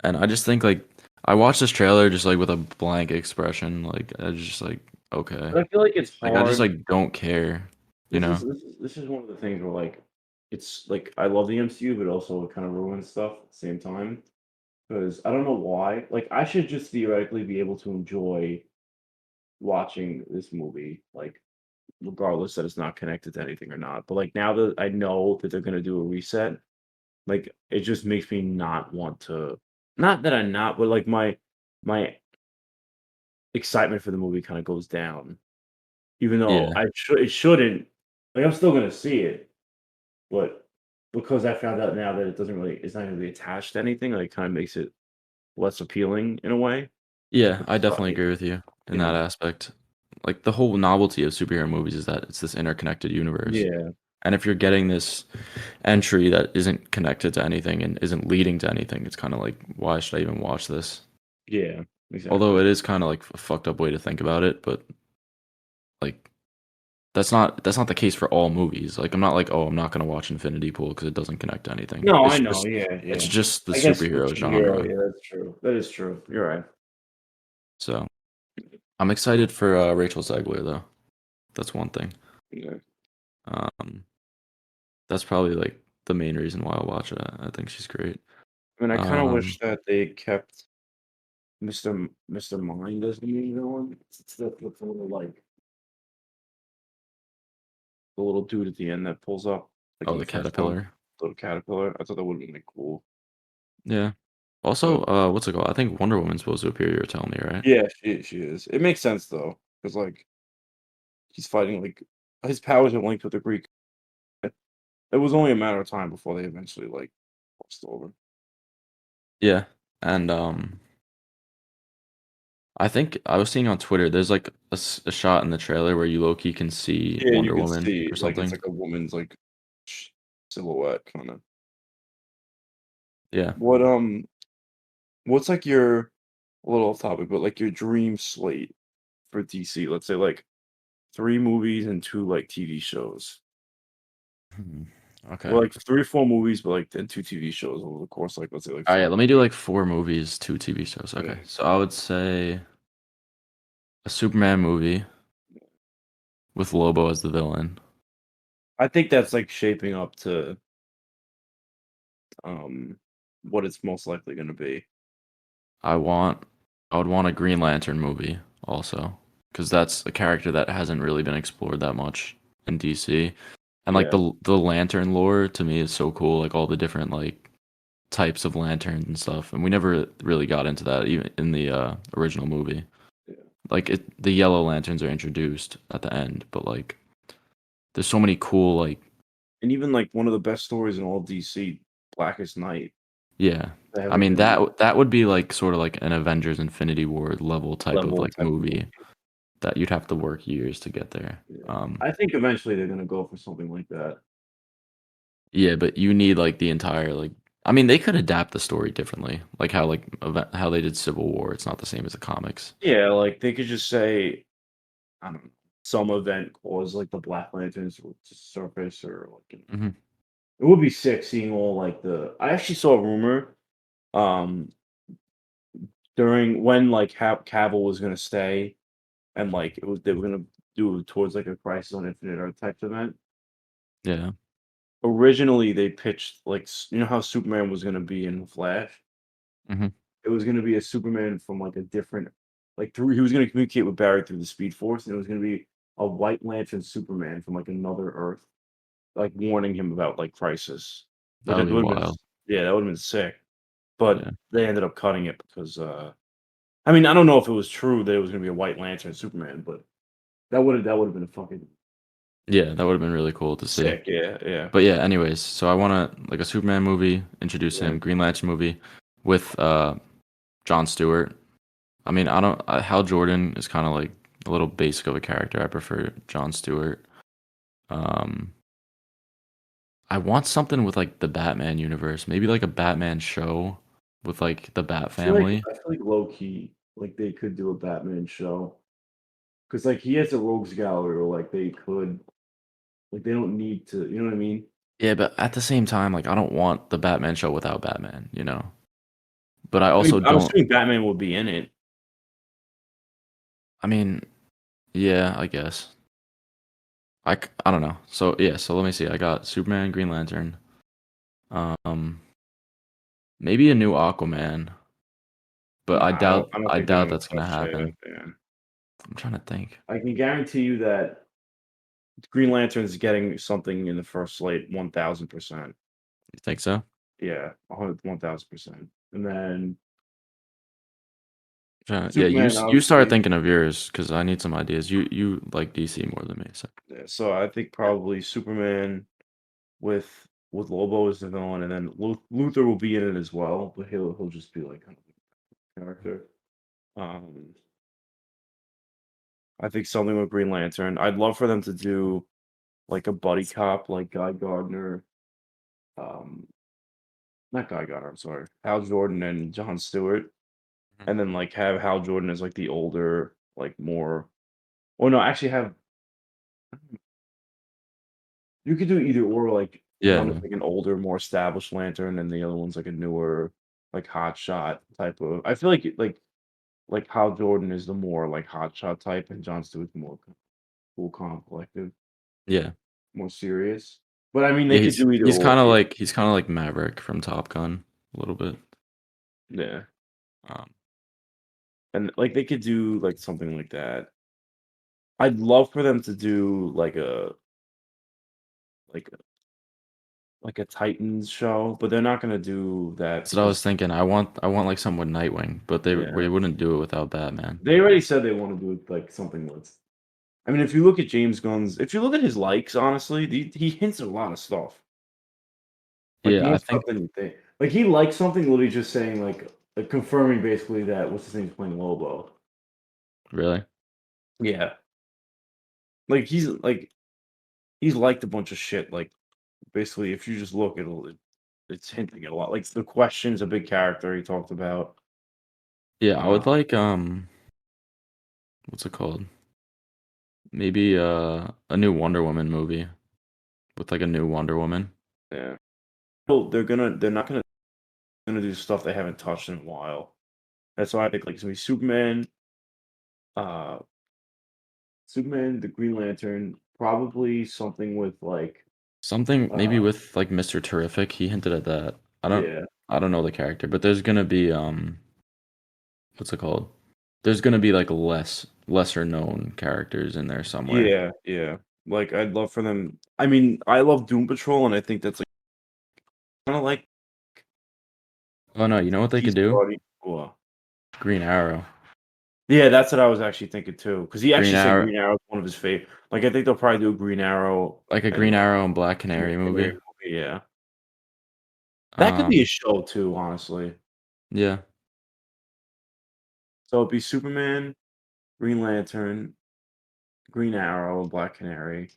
and I just think like I watched this trailer just like with a blank expression. Like I was just like, okay, but I feel like it's like I just hard. like don't care, you know? This is one of the things where like it's like I love the MCU, but also it kind of ruins stuff at the same time. Because I don't know why. Like I should just theoretically be able to enjoy watching this movie, like regardless that it's not connected to anything or not. But like now that I know that they're gonna do a reset, like it just makes me not want to. Not that I'm not, but like my excitement for the movie kind of goes down. Even though Yeah, it shouldn't. Like I'm still gonna see it, but because I found out now that it's not really attached to anything, like, it kinda makes it less appealing in a way. yeah, Which I is definitely why agree with you in yeah. that aspect. Like the whole novelty of superhero movies is that it's this interconnected universe. Yeah, And if you're getting this entry that isn't connected to anything and isn't leading to anything, it's kind of like, why should I even watch this? yeah, Although exactly. it is kind of like a fucked up way to think about it, but like that's not the case for all movies. Like I'm not like, oh, I'm not gonna watch Infinity Pool because it doesn't connect to anything. No, I know, yeah, It's yeah. just the I guess for superhero superhero, genre. yeah, that's true. That is true. You're right. So I'm excited for Rachel Zegler though. That's one thing. Yeah. Um, that's probably like the main reason why I'll watch it. I think she's great. I mean, I kinda wish Um, that they kept Mr. Mind as the main villain instead of with the little dude at the end that pulls up, like, oh, in the the first one, caterpillar. little caterpillar. I thought that would've been, like, cool, Yeah. Also, but what's it called? I think Wonder Woman's supposed to appear. You were telling me, right? yeah, she is. It makes sense though, because like, he's fighting, like his powers are linked with the Greek. It was only a matter of time before they eventually, like, crossed over. Yeah. And I think I was seeing on Twitter. There's like a shot in the trailer where you low key can see Yeah, you Wonder could Woman see, or like, it's something. like a woman's, like, sh silhouette kinda. Yeah. What, what's, like, your a little off topic, but, like, your dream slate for DC? Let's say, like, 3 movies and 2, like, TV shows. Hmm. Okay. Or like 3 or 4 movies, but like then 2 TV shows over the course, like let's say like All right, 5 let me do years. like 4 movies, 2 TV shows. Yeah. Okay. So I would say a Superman movie with Lobo as the villain. I think that's like shaping up to um what it's most likely gonna be. I want I would want a Green Lantern movie also, because that's a character that hasn't really been explored that much in DC. And like Yeah. the lantern lore to me is so cool, like all the different like types of lanterns and stuff. And we never really got into that even in the original movie. Yeah. Like the yellow lanterns are introduced at the end, but like there's so many cool like And even like one of the best stories in all DC, Blackest Night, yeah. they I haven't mean even that would be like sort of like an Avengers Infinity War level type of level like type of movie. movie that you'd have to work years to get there. Yeah. I think eventually they're gonna go for something like that. Yeah, but you need like the entire like I mean they could adapt the story differently. Like how they did Civil War. It's not the same as the comics. Yeah, like they could just say, I don't know, some event caused like the Black Lanterns to surface or like Mhm. it would be sick seeing all like the I actually saw a rumor um during when like Cavill was gonna stay and like it was they were gonna do it towards like a Crisis on Infinite Earth type event. Yeah. Originally, they pitched like you know how Superman was gonna be in Flash. Mhm. It was gonna be a Superman from like a different, like through he was gonna communicate with Barry through the Speed Force, and it was gonna be a White Lantern Superman from like another Earth, like warning him about like Crisis, That which would would be have been wild. yeah, that would have been sick. But Yeah. they ended up cutting it because I mean I don't know if it was true that it was gonna be a White Lantern Superman, but that would have been a fucking Yeah, that would have been really cool to see. sick. Yeah, yeah, But yeah, anyways, so I want to like a Superman movie, introduce yeah. him, Green Lantern movie with Jon Stewart. I mean, I don't Hal Jordan is kind of like a little basic of a character. I prefer Jon Stewart. Um I want something with like the Batman universe, maybe like a Batman show with like the Bat family. I feel like low key, like they could do a Batman show because like he has a rogues gallery, or like they could, like they don't need to, you know what I mean? Yeah, but at the same time, like I don't want the Batman show without Batman, you know. But I I mean, also I'm don't. assuming Batman will be in it. I mean, yeah, I guess. I don't know. So yeah, so let me see. I got Superman, Green Lantern. Um, maybe a new Aquaman, but Nah, I don't I think they're doubt gonna that's gonna touch that. happen. Yeah. I'm trying to think. I can guarantee you that Green Lantern's getting something in the first slate, 1000%. You think so? Yeah, 1000%. And then Yeah, Superman, you start obviously. thinking of yours because I need some ideas. You like DC more than me, so Yeah, so I think probably Superman with Lobo as the villain, and then Luther will be in it as well, but he'll just be like kind of a character. Um, I think something with Green Lantern. I'd love for them to do like a buddy cop, like Guy Gardner, um, not Guy Gardner. I'm sorry, Hal Jordan and John Stewart, Mhm. and then like have Hal Jordan as like the older, like more. Or no, actually have you could do either or. Like one is Yeah, like an older, more established Lantern, and the other one's like a newer, like hot shot type of. I feel like Hal Jordan is the more like hotshot type, and Jon Stewart's the more cool, calm, collected, yeah, more serious. But I mean, they yeah. could do either or. He's kind of like Maverick from Top Gun a little bit. Yeah, Um, and like they could do like something like that. I'd love for them to do like a like a Titans show, but they're not gonna do that that's what I was because thinking. I want like some with Nightwing, but yeah, they wouldn't do it without Batman. they already said they want to do like something with. I mean, if you look at James Gunn's, if you look at his likes, honestly, he hints at a lot of stuff. Like, Yeah, more I stuff think than you think. Like, he likes something literally just saying, like, confirming basically that what's his name's playing Lobo. really. Yeah. Like, he's liked a bunch of shit. Like, basically, if you just look, it's hinting at a lot. Like, the question's a big character he talked about. Yeah, I Uh, would like what's it called? Maybe a new Wonder Woman movie with like a new Wonder Woman. Yeah. Well, they're not gonna do stuff they haven't touched in a while. That's why I think like it's gonna be uh Superman, the Green Lantern, probably something with like Something maybe uh with like Mr. Terrific. He hinted at that. I don't yeah. I don't know the character, but there's gonna be what's it called? There's gonna be like lesser known characters in there somewhere. Yeah, yeah. Like I'd love for them. I mean, I love Doom Patrol and I think that's like kind of like Oh no, you know what they could DC's do? already cool. Green Arrow. Yeah, that's what I was actually thinking too. Because he Green actually said Arrow Green Arrow is one of his favorite. Like I think they'll probably do a Green Arrow like a and Green Arrow and Black Black Canary Canary movie. movie, yeah. That could be a Um, show too, honestly. yeah. So it'd be Superman, Green Lantern, Green Arrow, and Black Canary.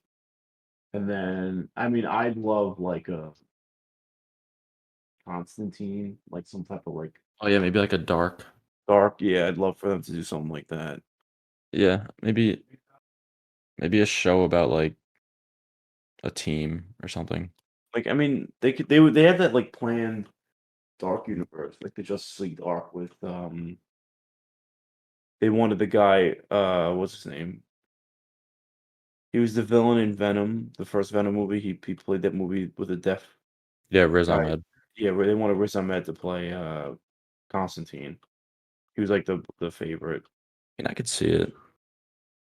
And then I mean I'd love like a Constantine, like some type of like Oh yeah, maybe like a dark. dark. Yeah, I'd love for them to do something like that. Yeah, maybe a show about like a team or something. Like I mean, they have that like planned dark universe, like the Justice League arc with they wanted the guy what's his name? He was the villain in Venom, the first Venom movie. He played that movie with a deaf Yeah, Riz guy. Ahmed. Yeah, where they wanted Riz Ahmed to play Constantine. He was like the favorite. I mean, I could see it.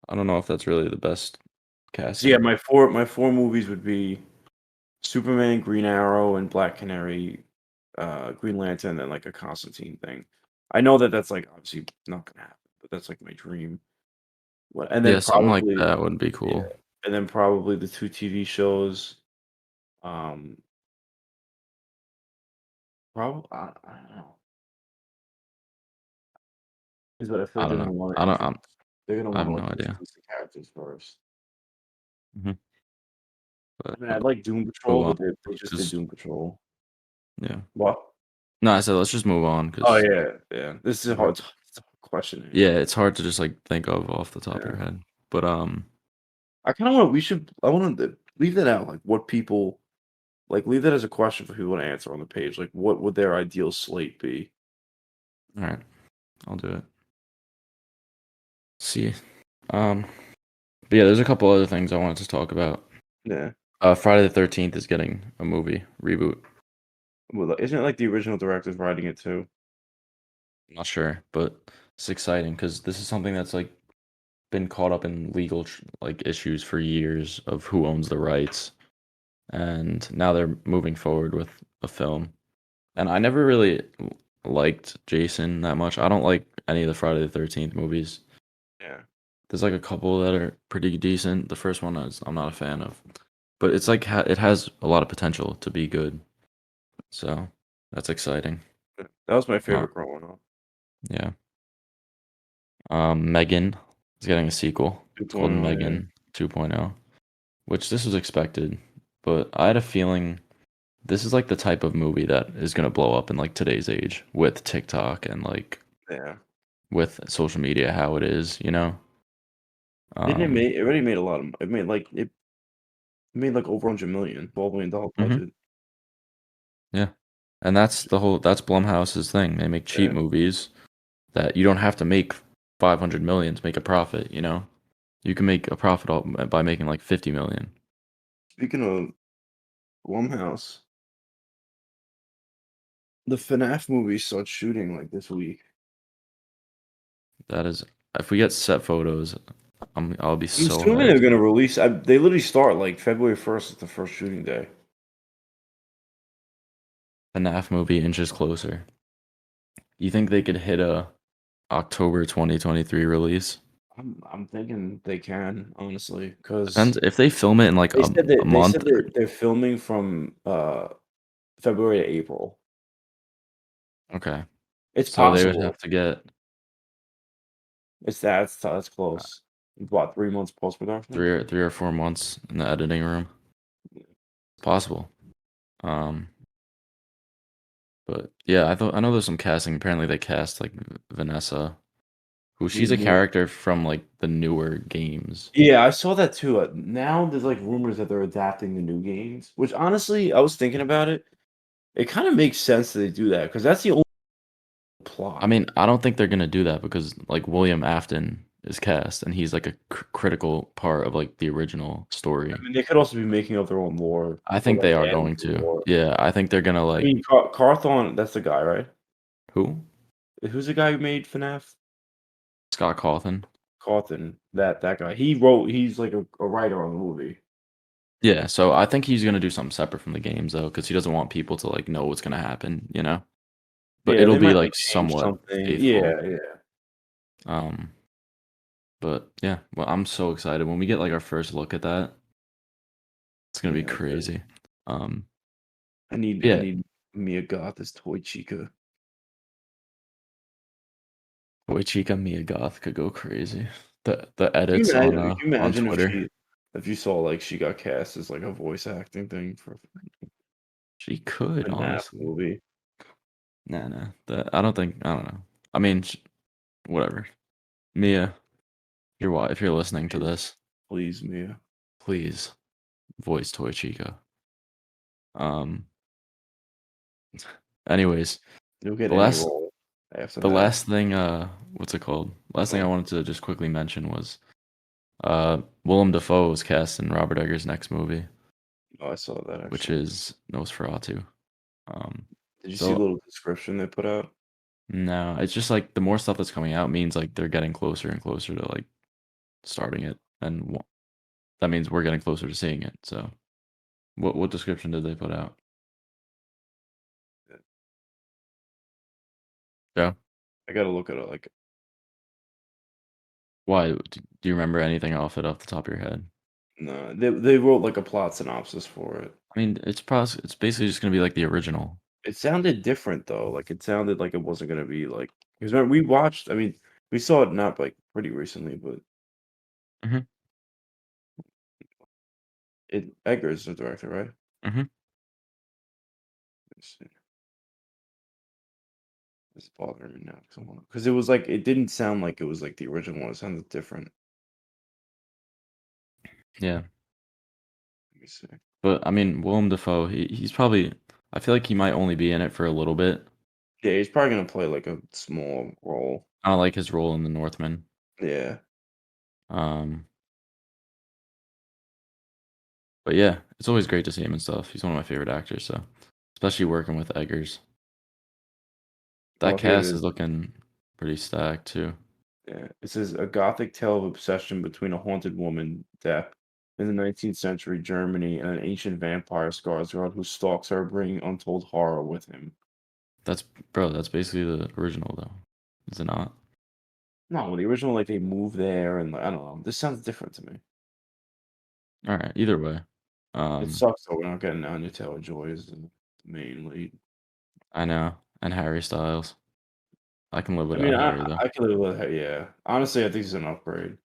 I don't know if that's really the best So yeah, casting. my four movies would be Superman, Green Arrow, and Black Canary, Green Lantern, and like a Constantine thing. I know that that's like obviously not gonna happen, but that's like my dream. And then Yeah, something like probably that would be yeah, cool. and then probably the 2 TV shows. Um, probably I don't know, 'cause but I feel I like don't they're gonna know. wanna I don't. they're gonna I have wanna no like idea. introduce the characters first. Mhm. But I mean, I like Doom move Patrol, on but they just did because Doom Patrol. yeah. What? No, I said let's just move on Oh because yeah, yeah. This is a hard, it's a hard question to yeah, answer. it's hard to just like think of off the top of Yeah. your head. But I kind of want. We should. I want to leave that out. Like, what people like. Leave that as a question for people to answer on the page. Like, what would their ideal slate be? all right, I'll do it. See, um, but yeah, there's a couple other things I wanted to talk about. Yeah. Friday the 13th is getting a movie reboot. Well, isn't it like the original director's writing it too? I'm not sure, but it's exciting because this is something that's like been caught up in legal like issues for years of who owns the rights, and now they're moving forward with a film. And I never really liked Jason that much. I don't like any of the Friday the 13th movies. Yeah. There's like a couple that are pretty decent. The first one I'm not a fan of, but it's like it has a lot of potential to be good. So that's exciting. That was my Uh, favorite growing up. yeah. Megan is getting a sequel. It's called 2.0, yeah. Megan 2.0, which this was expected, but I had a feeling this is like the type of movie that is gonna blow up in like today's age with TikTok and like Yeah. with social media how it is, you know? Didn't Um, it already made a lot of it made like over 100 million, $12 million mhm, budget. yeah. And that's Blumhouse's thing. They make cheap Yeah. movies that you don't have to make 500 million to make a profit, you know? You can make a profit by making like 50 million. Speaking of Blumhouse, the FNAF movie starts shooting like this week. That is, if we get set photos, I'll be I'm so assuming they're hyped. gonna release. They literally start like February 1st is the first shooting day. The NAF movie inches closer. You think they could hit a October 2023 release? I'm thinking they can honestly because Depends if they film it in like a they said month. they're filming from February to April. Okay, It's so they would have possible. to get That's close. What 3 months post production? 3 or 4 months in the editing room. Possible. Um, but yeah, I know there's some casting. Apparently, they cast like Vanessa Who She's she's a Mia. character from, like, the newer games. Yeah, I saw that too. Now there's like rumors that they're adapting the new games, which honestly, I was thinking about it. It kind of makes sense that they do that because that's the only I plot. mean, I don't think they're gonna do that because, like, William Afton is cast, and he's, like, a critical part of, like, the original I story. mean, they could also be making up their own lore I or think like they are adding going to the to. lore. Yeah, I think they're gonna, I like mean, Carthon, that's the guy, right? who? Who's the guy who made FNAF? Scott Cawthon? Cawthon, that guy. He wrote. He's like a writer on the movie. Yeah, so I think he's gonna do something separate from the games, though, because he doesn't want people to, like, know what's gonna happen, you know? But Yeah, it'll they be, might like like, change somewhat something. faithful. Yeah, yeah. Um, but yeah, well, I'm so excited. When we get, like, our first look at that, it's gonna be Yeah, okay. crazy. Um, I yeah, need Mia Goth as Toy Chica. Boy Chica Mia Goth could go crazy. The Can you edits imagine? Could you on imagine Twitter. if you saw like she got cast as like a voice acting thing for She could, a FNAF honestly. movie? Nah, nah. I don't know. I mean, whatever. Mia, if you're listening to Please, this, please, Mia. please voice Toy Chica. Um, anyways, You'll get the any last role after the that. last thing, what's it called? Last thing I What? wanted to just quickly mention was Willem Dafoe was cast in Robert Eggers' next movie, Oh, I saw that which actually. is Nosferatu. Um, Did you see the so little description they put out? no, it's just like the more stuff that's coming out means like they're getting closer and closer to like starting it, and that means we're getting closer to seeing it. So, what description did they put out? Yeah, Yeah. I gotta look at it. Like, Why? Do you remember anything off the top of your head? no, they wrote like a plot synopsis for it. I mean, it's basically just gonna be like the original. It sounded different though. Like it sounded like it wasn't gonna be like because remember we watched. I mean, we saw it not like pretty recently, but Mhm. Eggers the director, right? Mhm. Let's see. It's bothering me now because it was like it didn't sound like it was like the original one. It sounded different. Yeah. Let me see. But I mean, Willem Dafoe, he's probably. I feel like he might only be in it for a little bit. Yeah, he's probably gonna play like a small role. I don't like his role in The Northman. Yeah. Um, but yeah, it's always great to see him and stuff. He's one of my favorite actors, so especially working with Eggers. That Oh, here it cast is. is looking pretty stacked too. Yeah. It says a gothic tale of obsession between a haunted woman, Death, in the 19th century Germany and an ancient vampire Skarsgård who stalks her, bringing untold horror with him. That's bro. That's basically the original, though. Is it not? No, the original, like they moved there, and like, I don't know. This sounds different to me. All right. Either way, It um, sucks though. We're not getting Anya Taylor-Joy as the main lead. I know. And Harry Styles. I can live I mean, without Harry though. I could live with her. Yeah, honestly, I think it's an upgrade.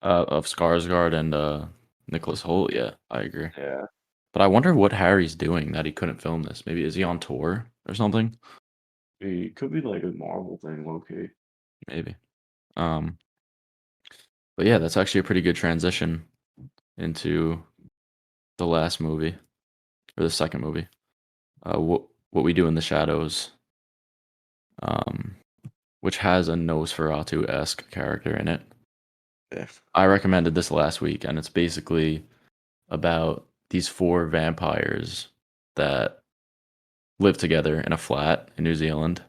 Of Skarsgård and Nicholas Hoult. Yeah, I agree. Yeah, But I wonder what Harry's doing that he couldn't film this. Maybe is he on tour or something? it could be like a Marvel thing, low key. Maybe. Um, but yeah, that's actually a pretty good transition into the last movie or the second movie. What we do in the shadows, um, which has a Nosferatu esque character in it. Yeah, I recommended this last week, and it's basically about these four vampires that live together in a flat in New Zealand,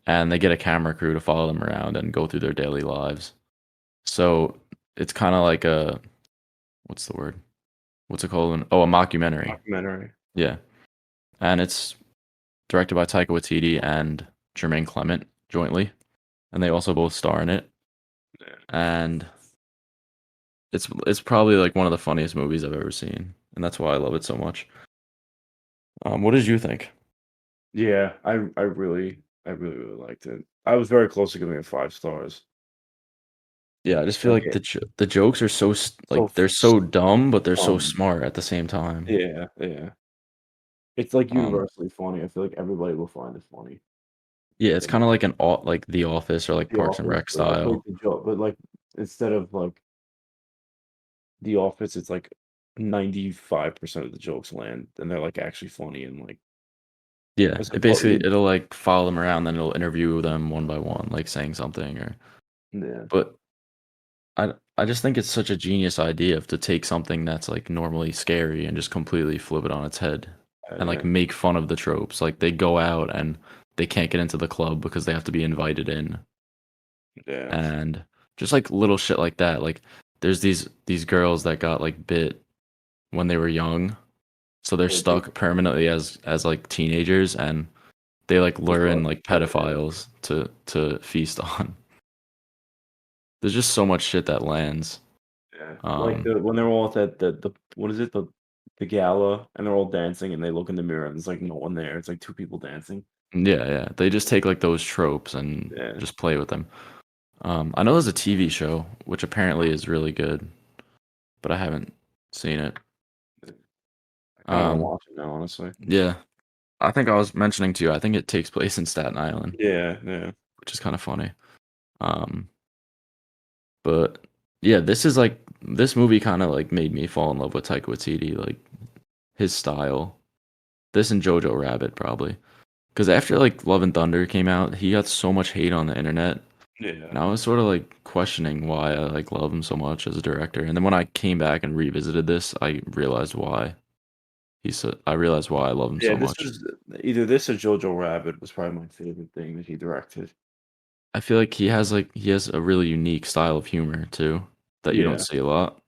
and they get a camera crew to follow them around and go through their daily lives. So it's kind of like a what's the word? What's it called? Oh, a mockumentary. documentary. Yeah, and it's directed by Taika Waititi and Jermaine Clement jointly, and they also both star in it. Yeah. And it's probably like one of the funniest movies I've ever seen, and that's why I love it so much. What did you think? Yeah, I really liked it. I was very close to giving it 5 stars. Yeah, I just feel Like like the jokes are so so like they're s- so dumb, but they're so um, smart at the same time. yeah, yeah. It's like Um, universally funny. I feel like everybody will find it funny. Yeah, it's kind of like like The Office or like The Parks and Office, Rec like style. the joke, but like instead of like The Office, it's like 95% of the jokes land and they're like actually funny and like Yeah, as it basically opposed, it'll like follow them around, then it'll interview them one by one, like saying something or. yeah, But I just think it's such a genius idea of to take something that's like normally scary and just completely flip it on its head and like yeah, make fun of the tropes. Like they go out and they can't get into the club because they have to be invited in, yeah. and just like little shit like that. Like there's these girls that got like bit when they were young, so they're They think stuck permanently as like teenagers, and they like just lure in love like it, yeah, pedophiles to feast on. There's just so much shit that lands. yeah. Like Um, the when they're all at the what is it, the gala and they're all dancing and they look in the mirror and there's like no one there. It's like two people dancing. yeah, yeah. They just take like those tropes and Yeah. just play with them. I know there's a TV show which apparently is really good, but I haven't seen it. I kinda wanna Um, watch it now, honestly. yeah, I think I was mentioning to you. I think it takes place in Staten Island, Yeah, yeah. which is kind of funny. Um, but yeah, this movie kind of like made me fall in love with Taika Waititi, like his style. This and Jojo Rabbit probably, because after like Love and Thunder came out, he got so much hate on the internet. Yeah. And I was sort of like questioning why I like love him so much as a director. And then when I came back and revisited this, I realized why. I realized why I love him Yeah, so this much. was either this or Jojo Rabbit was probably my favorite thing that he directed. I feel like he has a really unique style of humor too that you don't Yeah. see a lot.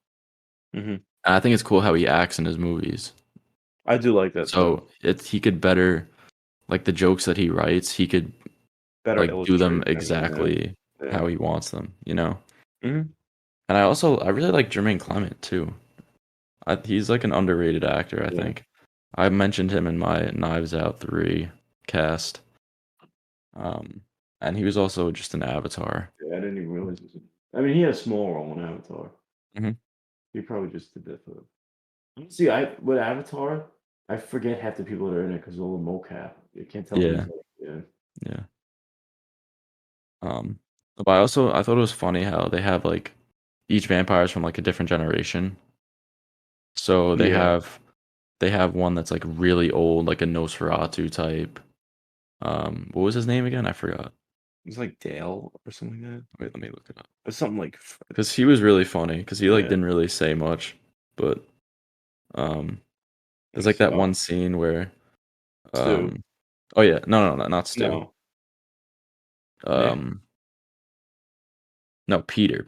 Mhm. And I think it's cool how he acts in his movies. I do like that too. So he could better like the jokes that he writes, he could Better like do them illustrate them, yeah. exactly how Yeah. he wants them, you know? Mhm. And I really like Jermaine Clement too. He's like an underrated actor, I Yeah. think. I mentioned him in my Knives Out 3 cast. Um, and he was also just an Avatar. Yeah, I didn't even realize he was in, I mean, he had a small role in Avatar. Mhm. He probably just did that for, honestly, I with Avatar, I forget half the people that are in it because of all the mocap. You can't tell who's Yeah, like, yeah. yeah. Um, but I thought it was funny how they have like each vampire is from like a different generation. So Yeah. they have one that's like really old, like a Nosferatu type. What was his name again? I forgot. It's like Dale or something like that. Wait, let me look it up. Or something like Because he was really funny. Because he like yeah. didn't really say much, but um, Let there's me like see. that Oh, one scene where Stu. um, oh yeah, no, not Stu. No. Nick? Um, no, Peter.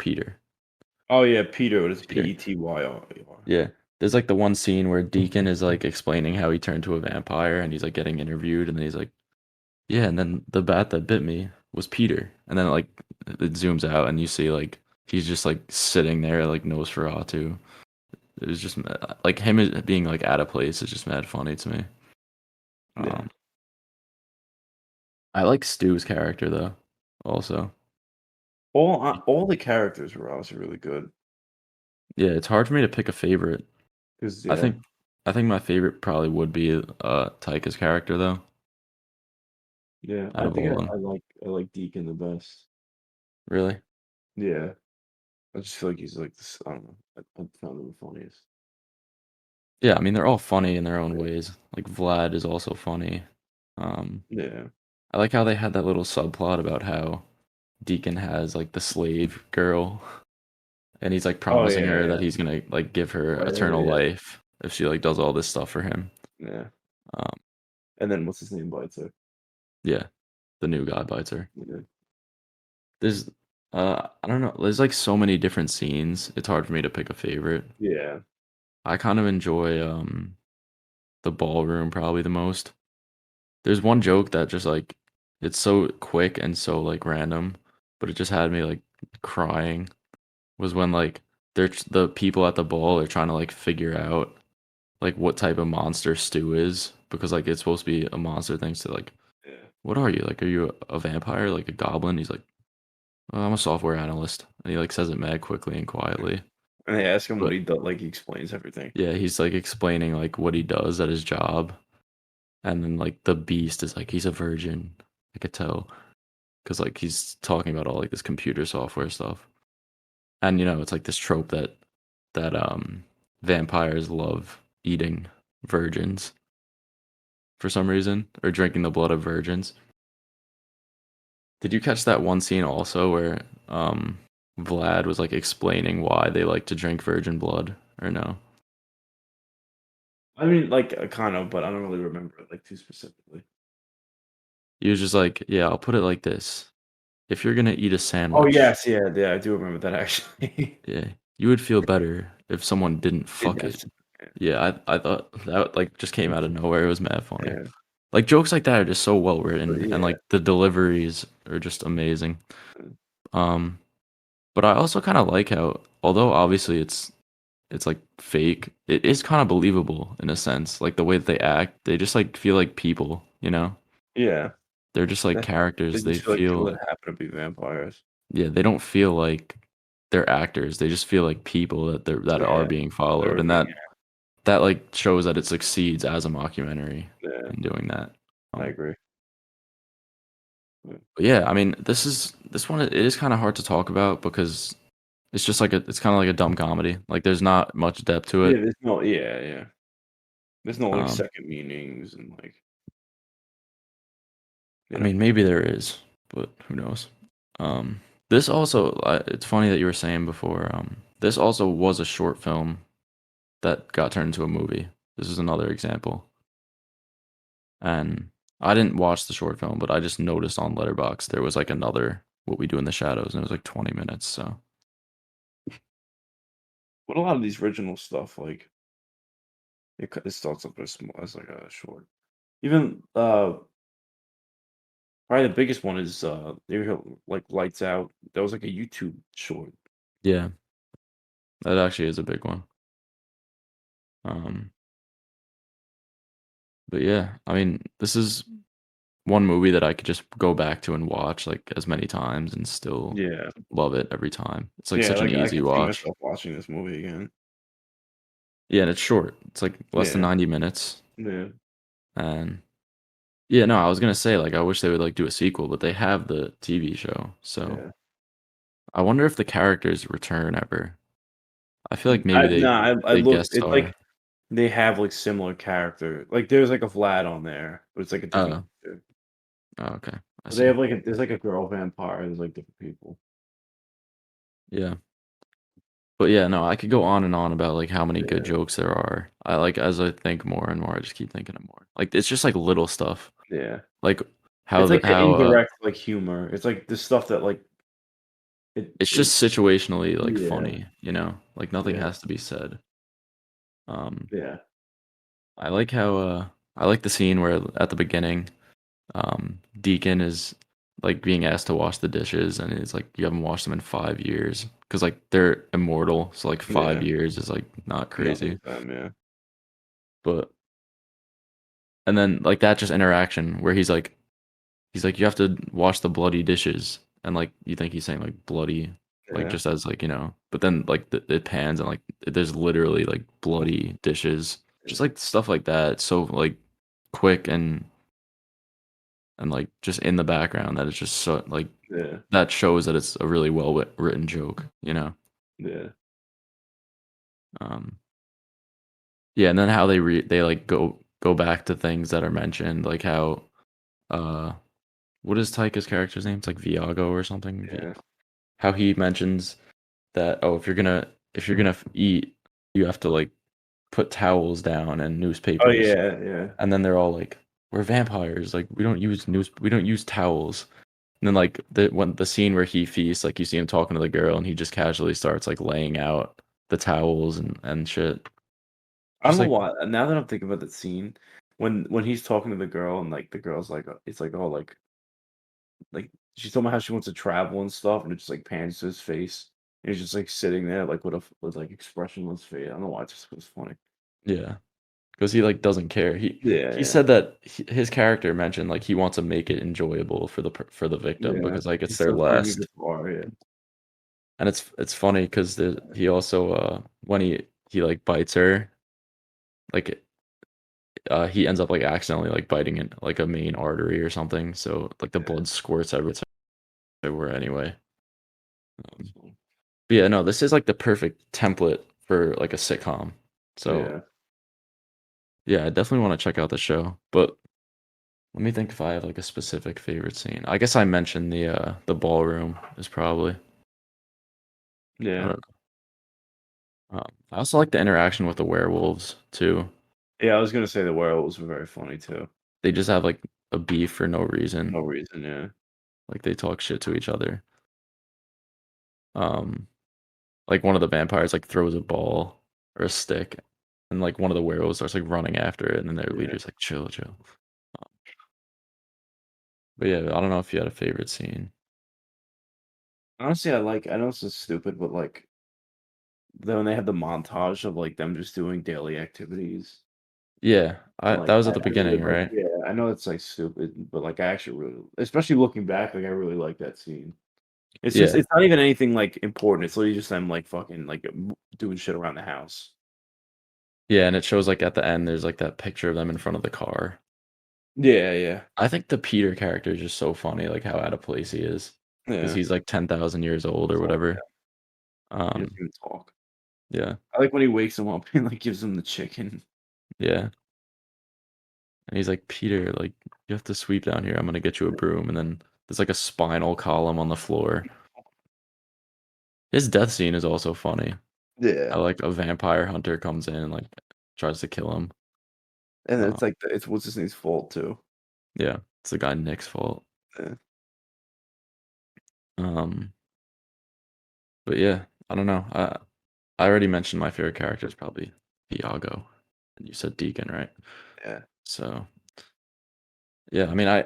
Oh yeah, Peter. It is Peter. Petyer. Yeah. There's like the one scene where Deacon is like explaining how he turned to a vampire and he's like getting interviewed and then he's like, yeah, and then the bat that bit me was Peter. And then like it zooms out and you see like he's just like sitting there like Nosferatu. It was just like him being like out of place is just mad funny to me. Yeah. Um, I like Stu's character though, also. All the characters were obviously really good. Yeah, it's hard for me to pick a favorite. 'Cause I yeah. think I think my favorite probably would be Taika's character though, Yeah. out I of think all of them. I like Deacon the best. Really? Yeah. I just feel like he's like this, I don't know. I found him the funniest. Yeah, I mean they're all funny in their own ways. Like Vlad is also funny. Um, Yeah. I like how they had that little subplot about how Deacon has like the slave girl, and he's like Oh promising yeah, her that yeah. he's gonna like give her Right, eternal yeah. life if she like does all this stuff for him. Yeah. Um, And then what's his name bites her. yeah, the new guy bites her. Yeah. There's I don't know. There's like so many different scenes. It's hard for me to pick a favorite. Yeah. I kind of enjoy the ballroom probably the most. There's one joke that just like it's so quick and so like random, but it just had me like crying. Was when like the people at the ball are trying to like figure out like what type of monster Stu is because like it's supposed to be a monster thing. So like, Yeah. what are you? Like, are you a vampire? Like a goblin? He's like, oh, I'm a software analyst, and he like says it mad quickly and quietly. And they ask him what But he does, like he explains everything. yeah, he's like explaining like what he does at his job, and then like the beast is like he's a virgin. I could tell because like he's talking about all like this computer software stuff, and it's like this trope that vampires love eating virgins for some reason or drinking the blood of virgins. Did you catch that one scene also where Vlad was like explaining why they like to drink virgin blood or no? I mean, like, kind of, but I don't really remember it, like, too specifically. He was just like, "Yeah, I'll put it like this. If you're gonna eat a Oh, sandwich, yes, yeah, I do remember that actually. yeah, you would feel better if someone didn't It fuck it." does. Yeah, Yeah, I thought that like just came out of nowhere. It was mad funny. yeah, Like jokes like that are just so well but written, and yeah, like the deliveries are just amazing. uh, Um, but I also kind of like how, although obviously it's like fake, it is kind of believable in a sense. Like the way that they act, they just like feel like people. yeah, They're just like they characters. They just feel like people feel that happen to be vampires. Yeah, they don't feel like they're actors. They just feel like people that are Yeah, being they followed, were and being that like shows that it succeeds as a mockumentary yeah, in doing that. I Um, agree. Yeah. but yeah, I mean, this one it is kind of hard to talk about because it's kind of like a dumb comedy. Like there's not much depth to Yeah, it. there's no yeah, yeah. There's no, like, Um, second meanings and, like, you I know? mean, maybe there is, but who knows? Um, this also, it's funny that you were saying before. This also was a short film that got turned into a movie. This is another example. And I didn't watch the short film, but I just noticed on Letterboxd there was like another What We Do in the Shadows, and it was like 20 minutes. So But a lot of these original stuff, like, it starts off as, like, a short. Even, probably the biggest one is, like, Lights Out. That was, like, a YouTube short. yeah, that actually is a big one. Um, but yeah, I mean, this is one movie that I could just go back to and watch like as many times and still Yeah. love it every time. It's like Yeah, such an like, I easy could see watch. myself watching this movie again. Yeah, and it's short. It's like less than Yeah, 90 minutes. yeah, And yeah, no, I was gonna say like I wish they would like do a sequel, but they have the TV show. So yeah. I wonder if the characters return ever. I feel like maybe I they nah, I they looked guest it's like star. they have, like, similar character. Like, there's, like, a Vlad on there, but it's, like, a different Oh, character. oh, okay. I But they see. have, like, there's, like, a girl vampire, there's, like, different people. Yeah. But yeah, no, I could go on and on about like how many good Yeah, jokes there are. I like as I think more and more, I just keep thinking of more. Like it's just like little stuff. yeah. Like how It's, the like, the how indirect, like, humor. It's, like, the stuff that, like, it's it just situationally like yeah, funny. Like nothing yeah, has to be said. Um yeah, I like how I like the scene where at the beginning Deacon is like being asked to wash the dishes and it's like you haven't washed them in 5 years because like they're immortal, so like five yeah. years is like not Nothing crazy. to them, yeah. But and then like that just interaction where he's like you have to wash the bloody dishes and like you think he's saying like bloody like Yeah, just as like but then like it pans and like there's literally like bloody dishes yeah, just like stuff like that. It's so like quick and like just in the background that it's just so like yeah, that shows that it's a really well written joke. yeah, um yeah, and then how they like go back to things that are mentioned like how uh what is Taika's character's name? It's like Viago or something. yeah. How he mentions that if you're gonna eat, you have to like put towels down and Oh, newspapers, yeah, yeah. and then they're all like, "We're vampires. Like we don't use towels." And then like the scene where he feasts, like you see him talking to the girl, and he just casually starts like laying out the towels and shit. I don't Just know like why now that I'm thinking about that scene, when he's talking to the girl and, like, the girl's like, it's like, all like, she's talking about how she wants to travel and stuff, and it just, like, pans to his face, and he's just, like, sitting there, like, with, like, expressionless face. I don't know why, it just was funny. yeah, because he like doesn't care. Yeah, He yeah, said that his character mentioned like he wants to make it enjoyable for for the victim yeah. because like it's He's their still playing a last. guitar, yeah. And it's funny because he also when he like bites her, like he ends up like accidentally like biting in like a main artery or something, so like the blood squirts everywhere anyway. Um, So, but yeah, no, this is like the perfect template for like a sitcom. So yeah. yeah, I definitely want to check out the show. But let me think if I have like a specific favorite scene. I guess I mentioned the ballroom is probably. I Yeah. don't I also like the interaction with the werewolves too. Yeah, I was gonna say the werewolves were very funny too. They just have like a beef for no reason. No reason, yeah. Like they talk shit to each other. Um, like one of the vampires like throws a ball or a stick, and like one of the werewolves starts like running after it, and then their Yeah. leader's like, "Chill, chill." But yeah, I don't know if you had a favorite scene. Honestly, I know this is stupid, but like then when they have the montage of like them just doing daily activities. Yeah, Like, that was at the I really beginning, like right? yeah, I know it's, like, stupid, but, like, I actually really especially looking back, like, I really like that scene. Yeah, It's not even anything, like, important, it's literally just them, like, fucking, like, doing shit around the house. yeah, and it shows like at the end, there's like that picture of them in front of the car. Yeah, yeah. I think the Peter character is just so funny, like how out of place he is, because Yeah. he's like 10,000 years old or So, whatever. yeah, he doesn't Um, even talk. yeah, I like when he wakes him up and, like, gives him the chicken. yeah. And he's like, Peter, like, you have to sweep down here. I'm gonna get you a broom. And then there's like a spinal column on the floor. His death scene is also funny. Yeah. How like a vampire hunter comes in and like tries to kill him. And then Uh, it's like it's what's his name's fault too. yeah, it's the guy Nick's fault. Yeah. Um, but yeah, I don't know. I already mentioned my favorite character is probably Iago, and you said Deacon, right? Yeah. So yeah, I mean, I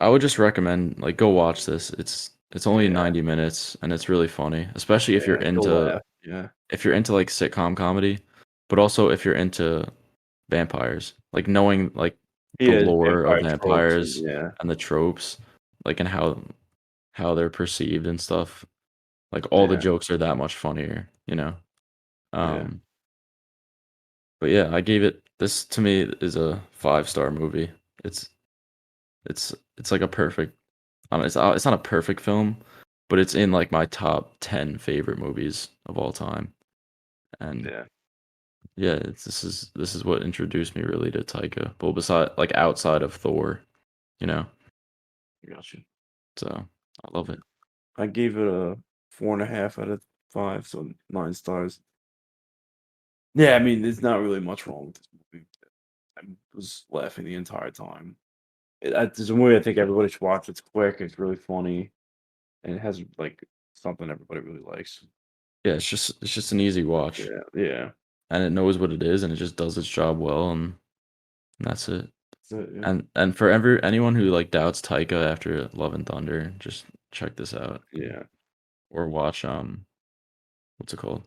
would just recommend like go watch this. It's only Yeah. 90 minutes and it's really funny, especially if you're Yeah, you'll into laugh. Yeah. like sitcom comedy, but also if you're into vampires, like knowing like the Yeah, lore of vampire tropes and vampires yeah. and the tropes, like and how they're perceived and stuff. Like all the Yeah. jokes are that much funnier, you know. Yeah. Um, but yeah, I gave it this to me is a 5-star movie. It's it's like a perfect. It's not a perfect film, but it's in like my top 10 favorite movies of all time. And Yeah. yeah, this is what introduced me really to Taika. Well, beside like outside of Thor, you know. Gotcha. So I love it. I gave it a 4.5 out of 5, so 9 stars. Yeah, I mean, there's not really much wrong with this movie. I was laughing the entire time. It's a movie I think everybody should watch. It's quick, it's really funny, and it has like something everybody really likes. Yeah, it's just an easy watch, Yeah, yeah. and it knows what it is, and it just does its job well, and that's it. That's it, yeah. And for anyone who like doubts Taika after Love and Thunder, just check this out Yeah. or watch what's it called?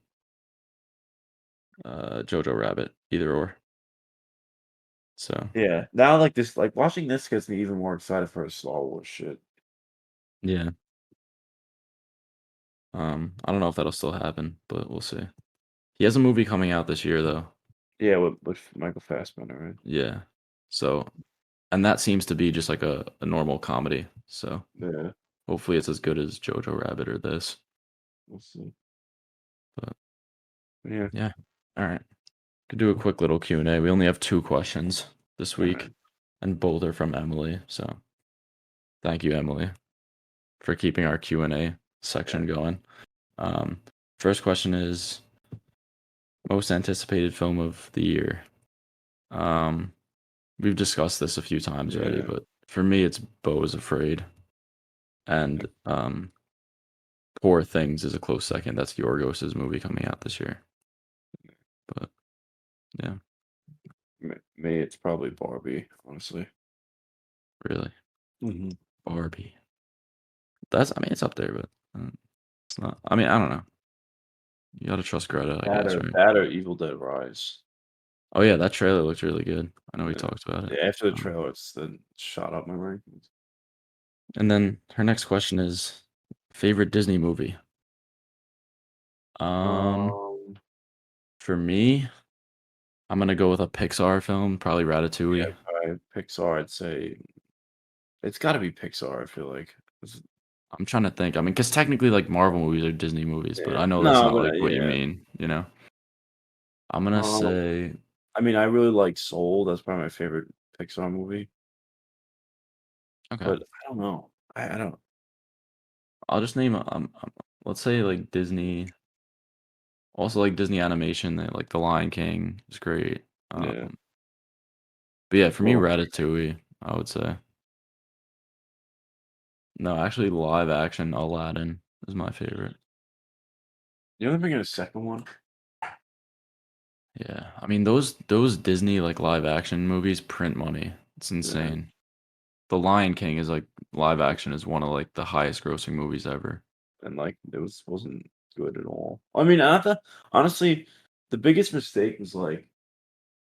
Jojo Rabbit, either or. So Yeah. Now like this like watching this gets me even more excited for the Star Wars shit. yeah, I don't know if that'll still happen, but we'll see. He has a movie coming out this year though. Yeah, with Michael Fassbender, right? Yeah, so and that seems to be just like a normal comedy. So Yeah, hopefully it's as good as Jojo Rabbit or this. we'll see. But Yeah. yeah, all right. Could do a quick little Q&A. We only have 2 questions this All week, right. and both are from Emily. So thank you, Emily, for keeping our Q&A Yeah. section going. Um, first question is most anticipated film of the year. Um, we've discussed this a few times already, Yeah. but for me, it's Beau is Afraid, and Poor Things is a close second. That's Yorgos's movie coming out this year. But yeah, Me, it's probably Barbie, honestly. really, Mhm. Barbie. I mean, it's up there, but it's not. I mean, I don't know. You gotta trust Greta, I guess, right? That or Evil Dead Rise. Oh yeah, that trailer looked really good. I know we Yeah. talked about it. Yeah, after the Um, trailer, it's then shot up my rankings. and then her next question is favorite Disney movie. Um, Um, for me, I'm gonna go with a Pixar film, probably Yeah, Ratatouille. Pixar, I'd say it's gotta be Pixar, I feel like. It's I'm trying to think. I mean, because technically, like Marvel movies are Disney movies, but yeah. I know that's No, not but, like what you yeah. mean. You know, I'm gonna Um, say I mean, I really like Soul, that's probably my favorite Pixar movie, okay. but I don't know. I don't I'll just name let's say like Disney. Also like Disney animation, like The Lion King is great. yeah. But yeah, for me, Well, Ratatouille, I would say. No, actually, live action Aladdin is my favorite. you know they're making a second one? Yeah, I mean those Disney like live action movies print money. It's Yeah, insane. The Lion King is like live action is one of like the highest grossing movies ever. and, like, it wasn't good at all. I mean, honestly, the biggest mistake was, like,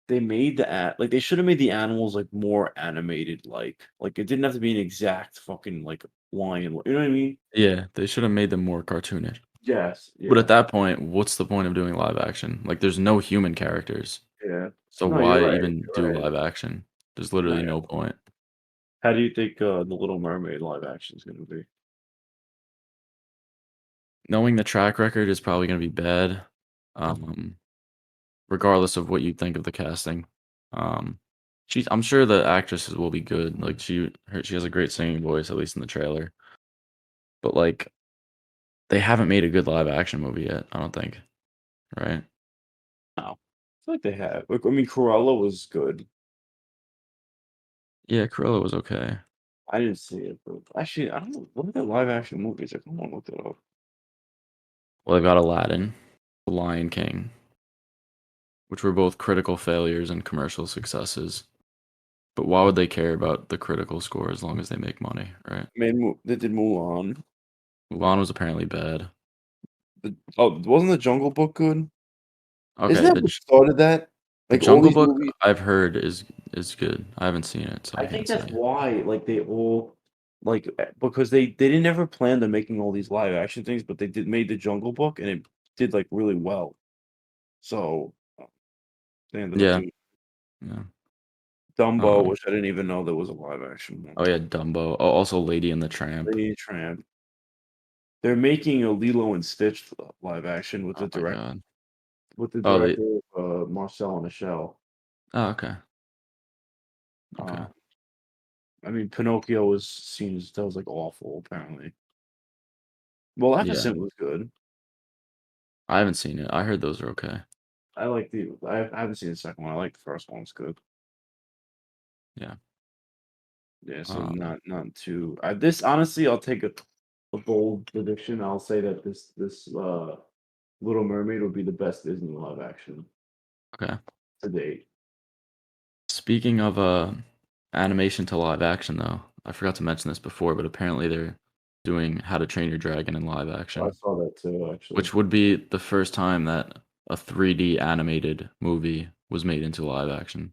they made they should have made the animals, like, more animated, like, it didn't have to be an exact fucking, like, lion, you know what I mean? Yeah, they should have made them more cartoonish. Yes, But at yeah, that point, what's the point of doing live action? Like, there's no human characters, yeah. so No, you're why right, even do you're right. live action? There's No, literally yeah. no point. How do you think, The Little Mermaid live action is gonna be? Knowing the track record is probably gonna be bad, um, regardless of what you think of the casting. Um, I'm sure the actresses will be good. Like she has a great singing voice, at least in the trailer. But like they haven't made a good live action movie yet. I don't think. Right? No. I feel like they have. Like, I mean, Cruella was good. Yeah, Cruella was okay. I didn't see it, but actually, I don't know. What are the live action movies? I kind of want to look it up. Well, they've got Aladdin, The Lion King, which were both critical failures and commercial successes. But why would they care about the critical score as long as they make money, right? They did Mulan. Mulan was apparently bad. Wasn't the Jungle Book good? Isn't Okay, that what started that? The Like all Jungle these Book movies. I've heard is good. I haven't seen it, so I I think can't that's say. why, like they all, because they didn't ever plan on making all these live action things, but they did made the Jungle Book and it did like really well. So they ended up Yeah, doing yeah. Dumbo, Um, which I didn't even know there was a live action one. oh yeah, Dumbo. Oh, also Lady and the Tramp. Lady Tramp. They're making a Lilo and Stitch live action Oh my god. with the Oh, they. director of Marcel and Michelle. Oh, okay, okay. Uh, I mean, Pinocchio that was like awful apparently. Well, Yeah, Maleficent was good. I haven't seen it. I heard those are okay. I haven't seen the second one. I like the first one. It's good. Yeah. Yeah, so Um. not too. This honestly, I'll take a bold prediction. I'll say that this Little Mermaid will be the best Disney live action Okay. to date. Speaking of animation to live action, though, I forgot to mention this before, but apparently they're doing How to Train Your Dragon in live I action, saw that too, actually. which would be the first time that a 3D animated movie was made into live action.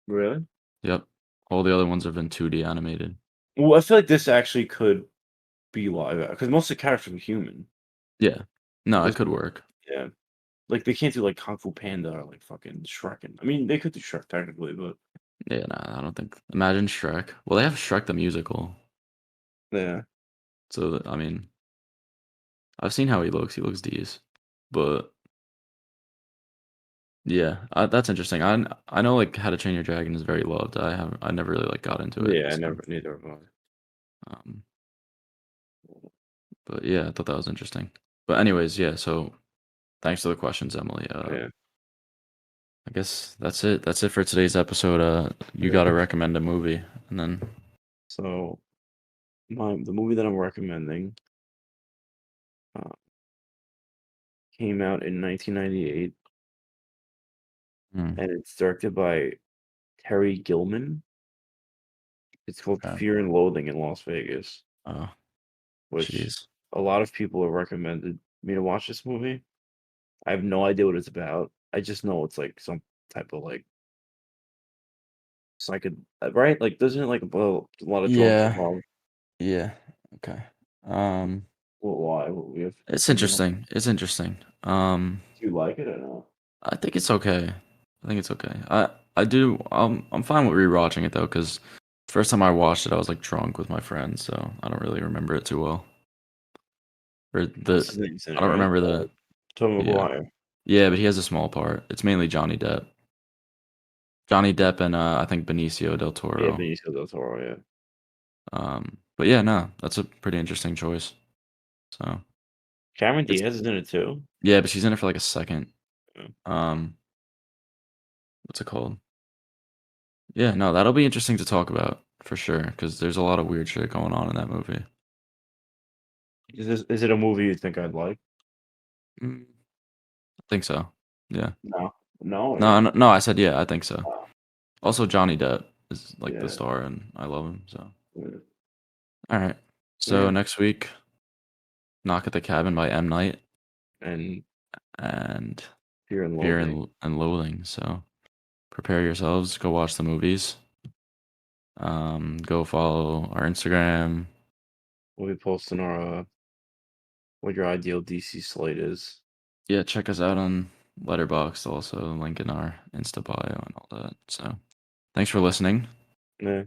Really? Yep. All the other ones have been 2D animated. Well, I feel like this actually could be live action because most of the characters are human. Yeah. No, it This, could work. yeah, like they can't do like Kung Fu Panda or like fucking Shrek. I mean, they could do Shrek technically, but Yeah, nah, I don't think. Imagine Shrek. Well, they have Shrek the musical. yeah, So, I mean, I've seen how he looks. He looks decent. But yeah, that's interesting. I know like How to Train Your Dragon is very loved. I never really like got into it. yeah, I So, never neither of them. um, but yeah, I thought that was interesting. But anyways, yeah. So thanks for the questions, Emily. Yeah, I guess that's it. That's it for today's episode. You yeah. got to recommend a movie, and then So the movie that I'm recommending uh, came out in 1998, hmm, and it's directed by Terry Gilliam. It's called okay. Fear and Loathing in Las Vegas, Oh, which jeez. a lot of people have recommended me to watch this movie. I have no idea what it's about. I just know it's like some type of like psycho, right? Like, doesn't it like a lot of drugs Yeah. involved? Yeah. Okay. Um, Why? We have it's opinion on. interesting. It's interesting. Do you like it or no? I think it's okay. I think it's okay. I do. I'm fine with rewatching it though, because first time I watched it, I was like drunk with my friends, so I don't really remember it too well. Or What's the his name's in I it, don't right? remember the Tom yeah McGuire. yeah, but he has a small part. It's mainly Johnny Depp. Johnny Depp and I think Benicio del Yeah, Toro. Benicio del Toro. Yeah, But yeah, no, that's a pretty interesting choice. So Cameron it's Diaz is in it too. yeah, but she's in it for like a second. Yeah. Um, what's it called? Yeah, no, that'll be interesting to talk about for sure because there's a lot of weird shit going on in that movie. Is it a movie you think I'd like? Mm, I think so. Yeah. No, no, No, or no, no, I said yeah, I think so. oh, Also, Johnny Depp is like the yeah, star, and I love him. So, yeah, all right. So yeah. next week, Knock at the Cabin by M Night And and Fear and Fear Loathing. and Loathing. So prepare yourselves. Go watch the movies. Go follow our Instagram. We'll be posting our what your ideal DC slate is. Yeah, check us out on Letterboxd. Also, link in our Insta bio and all that. So thanks for listening. Yeah,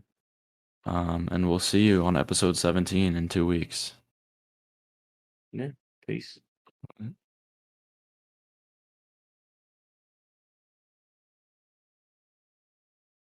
And we'll see you on episode 17 in 2 weeks. yeah. Peace.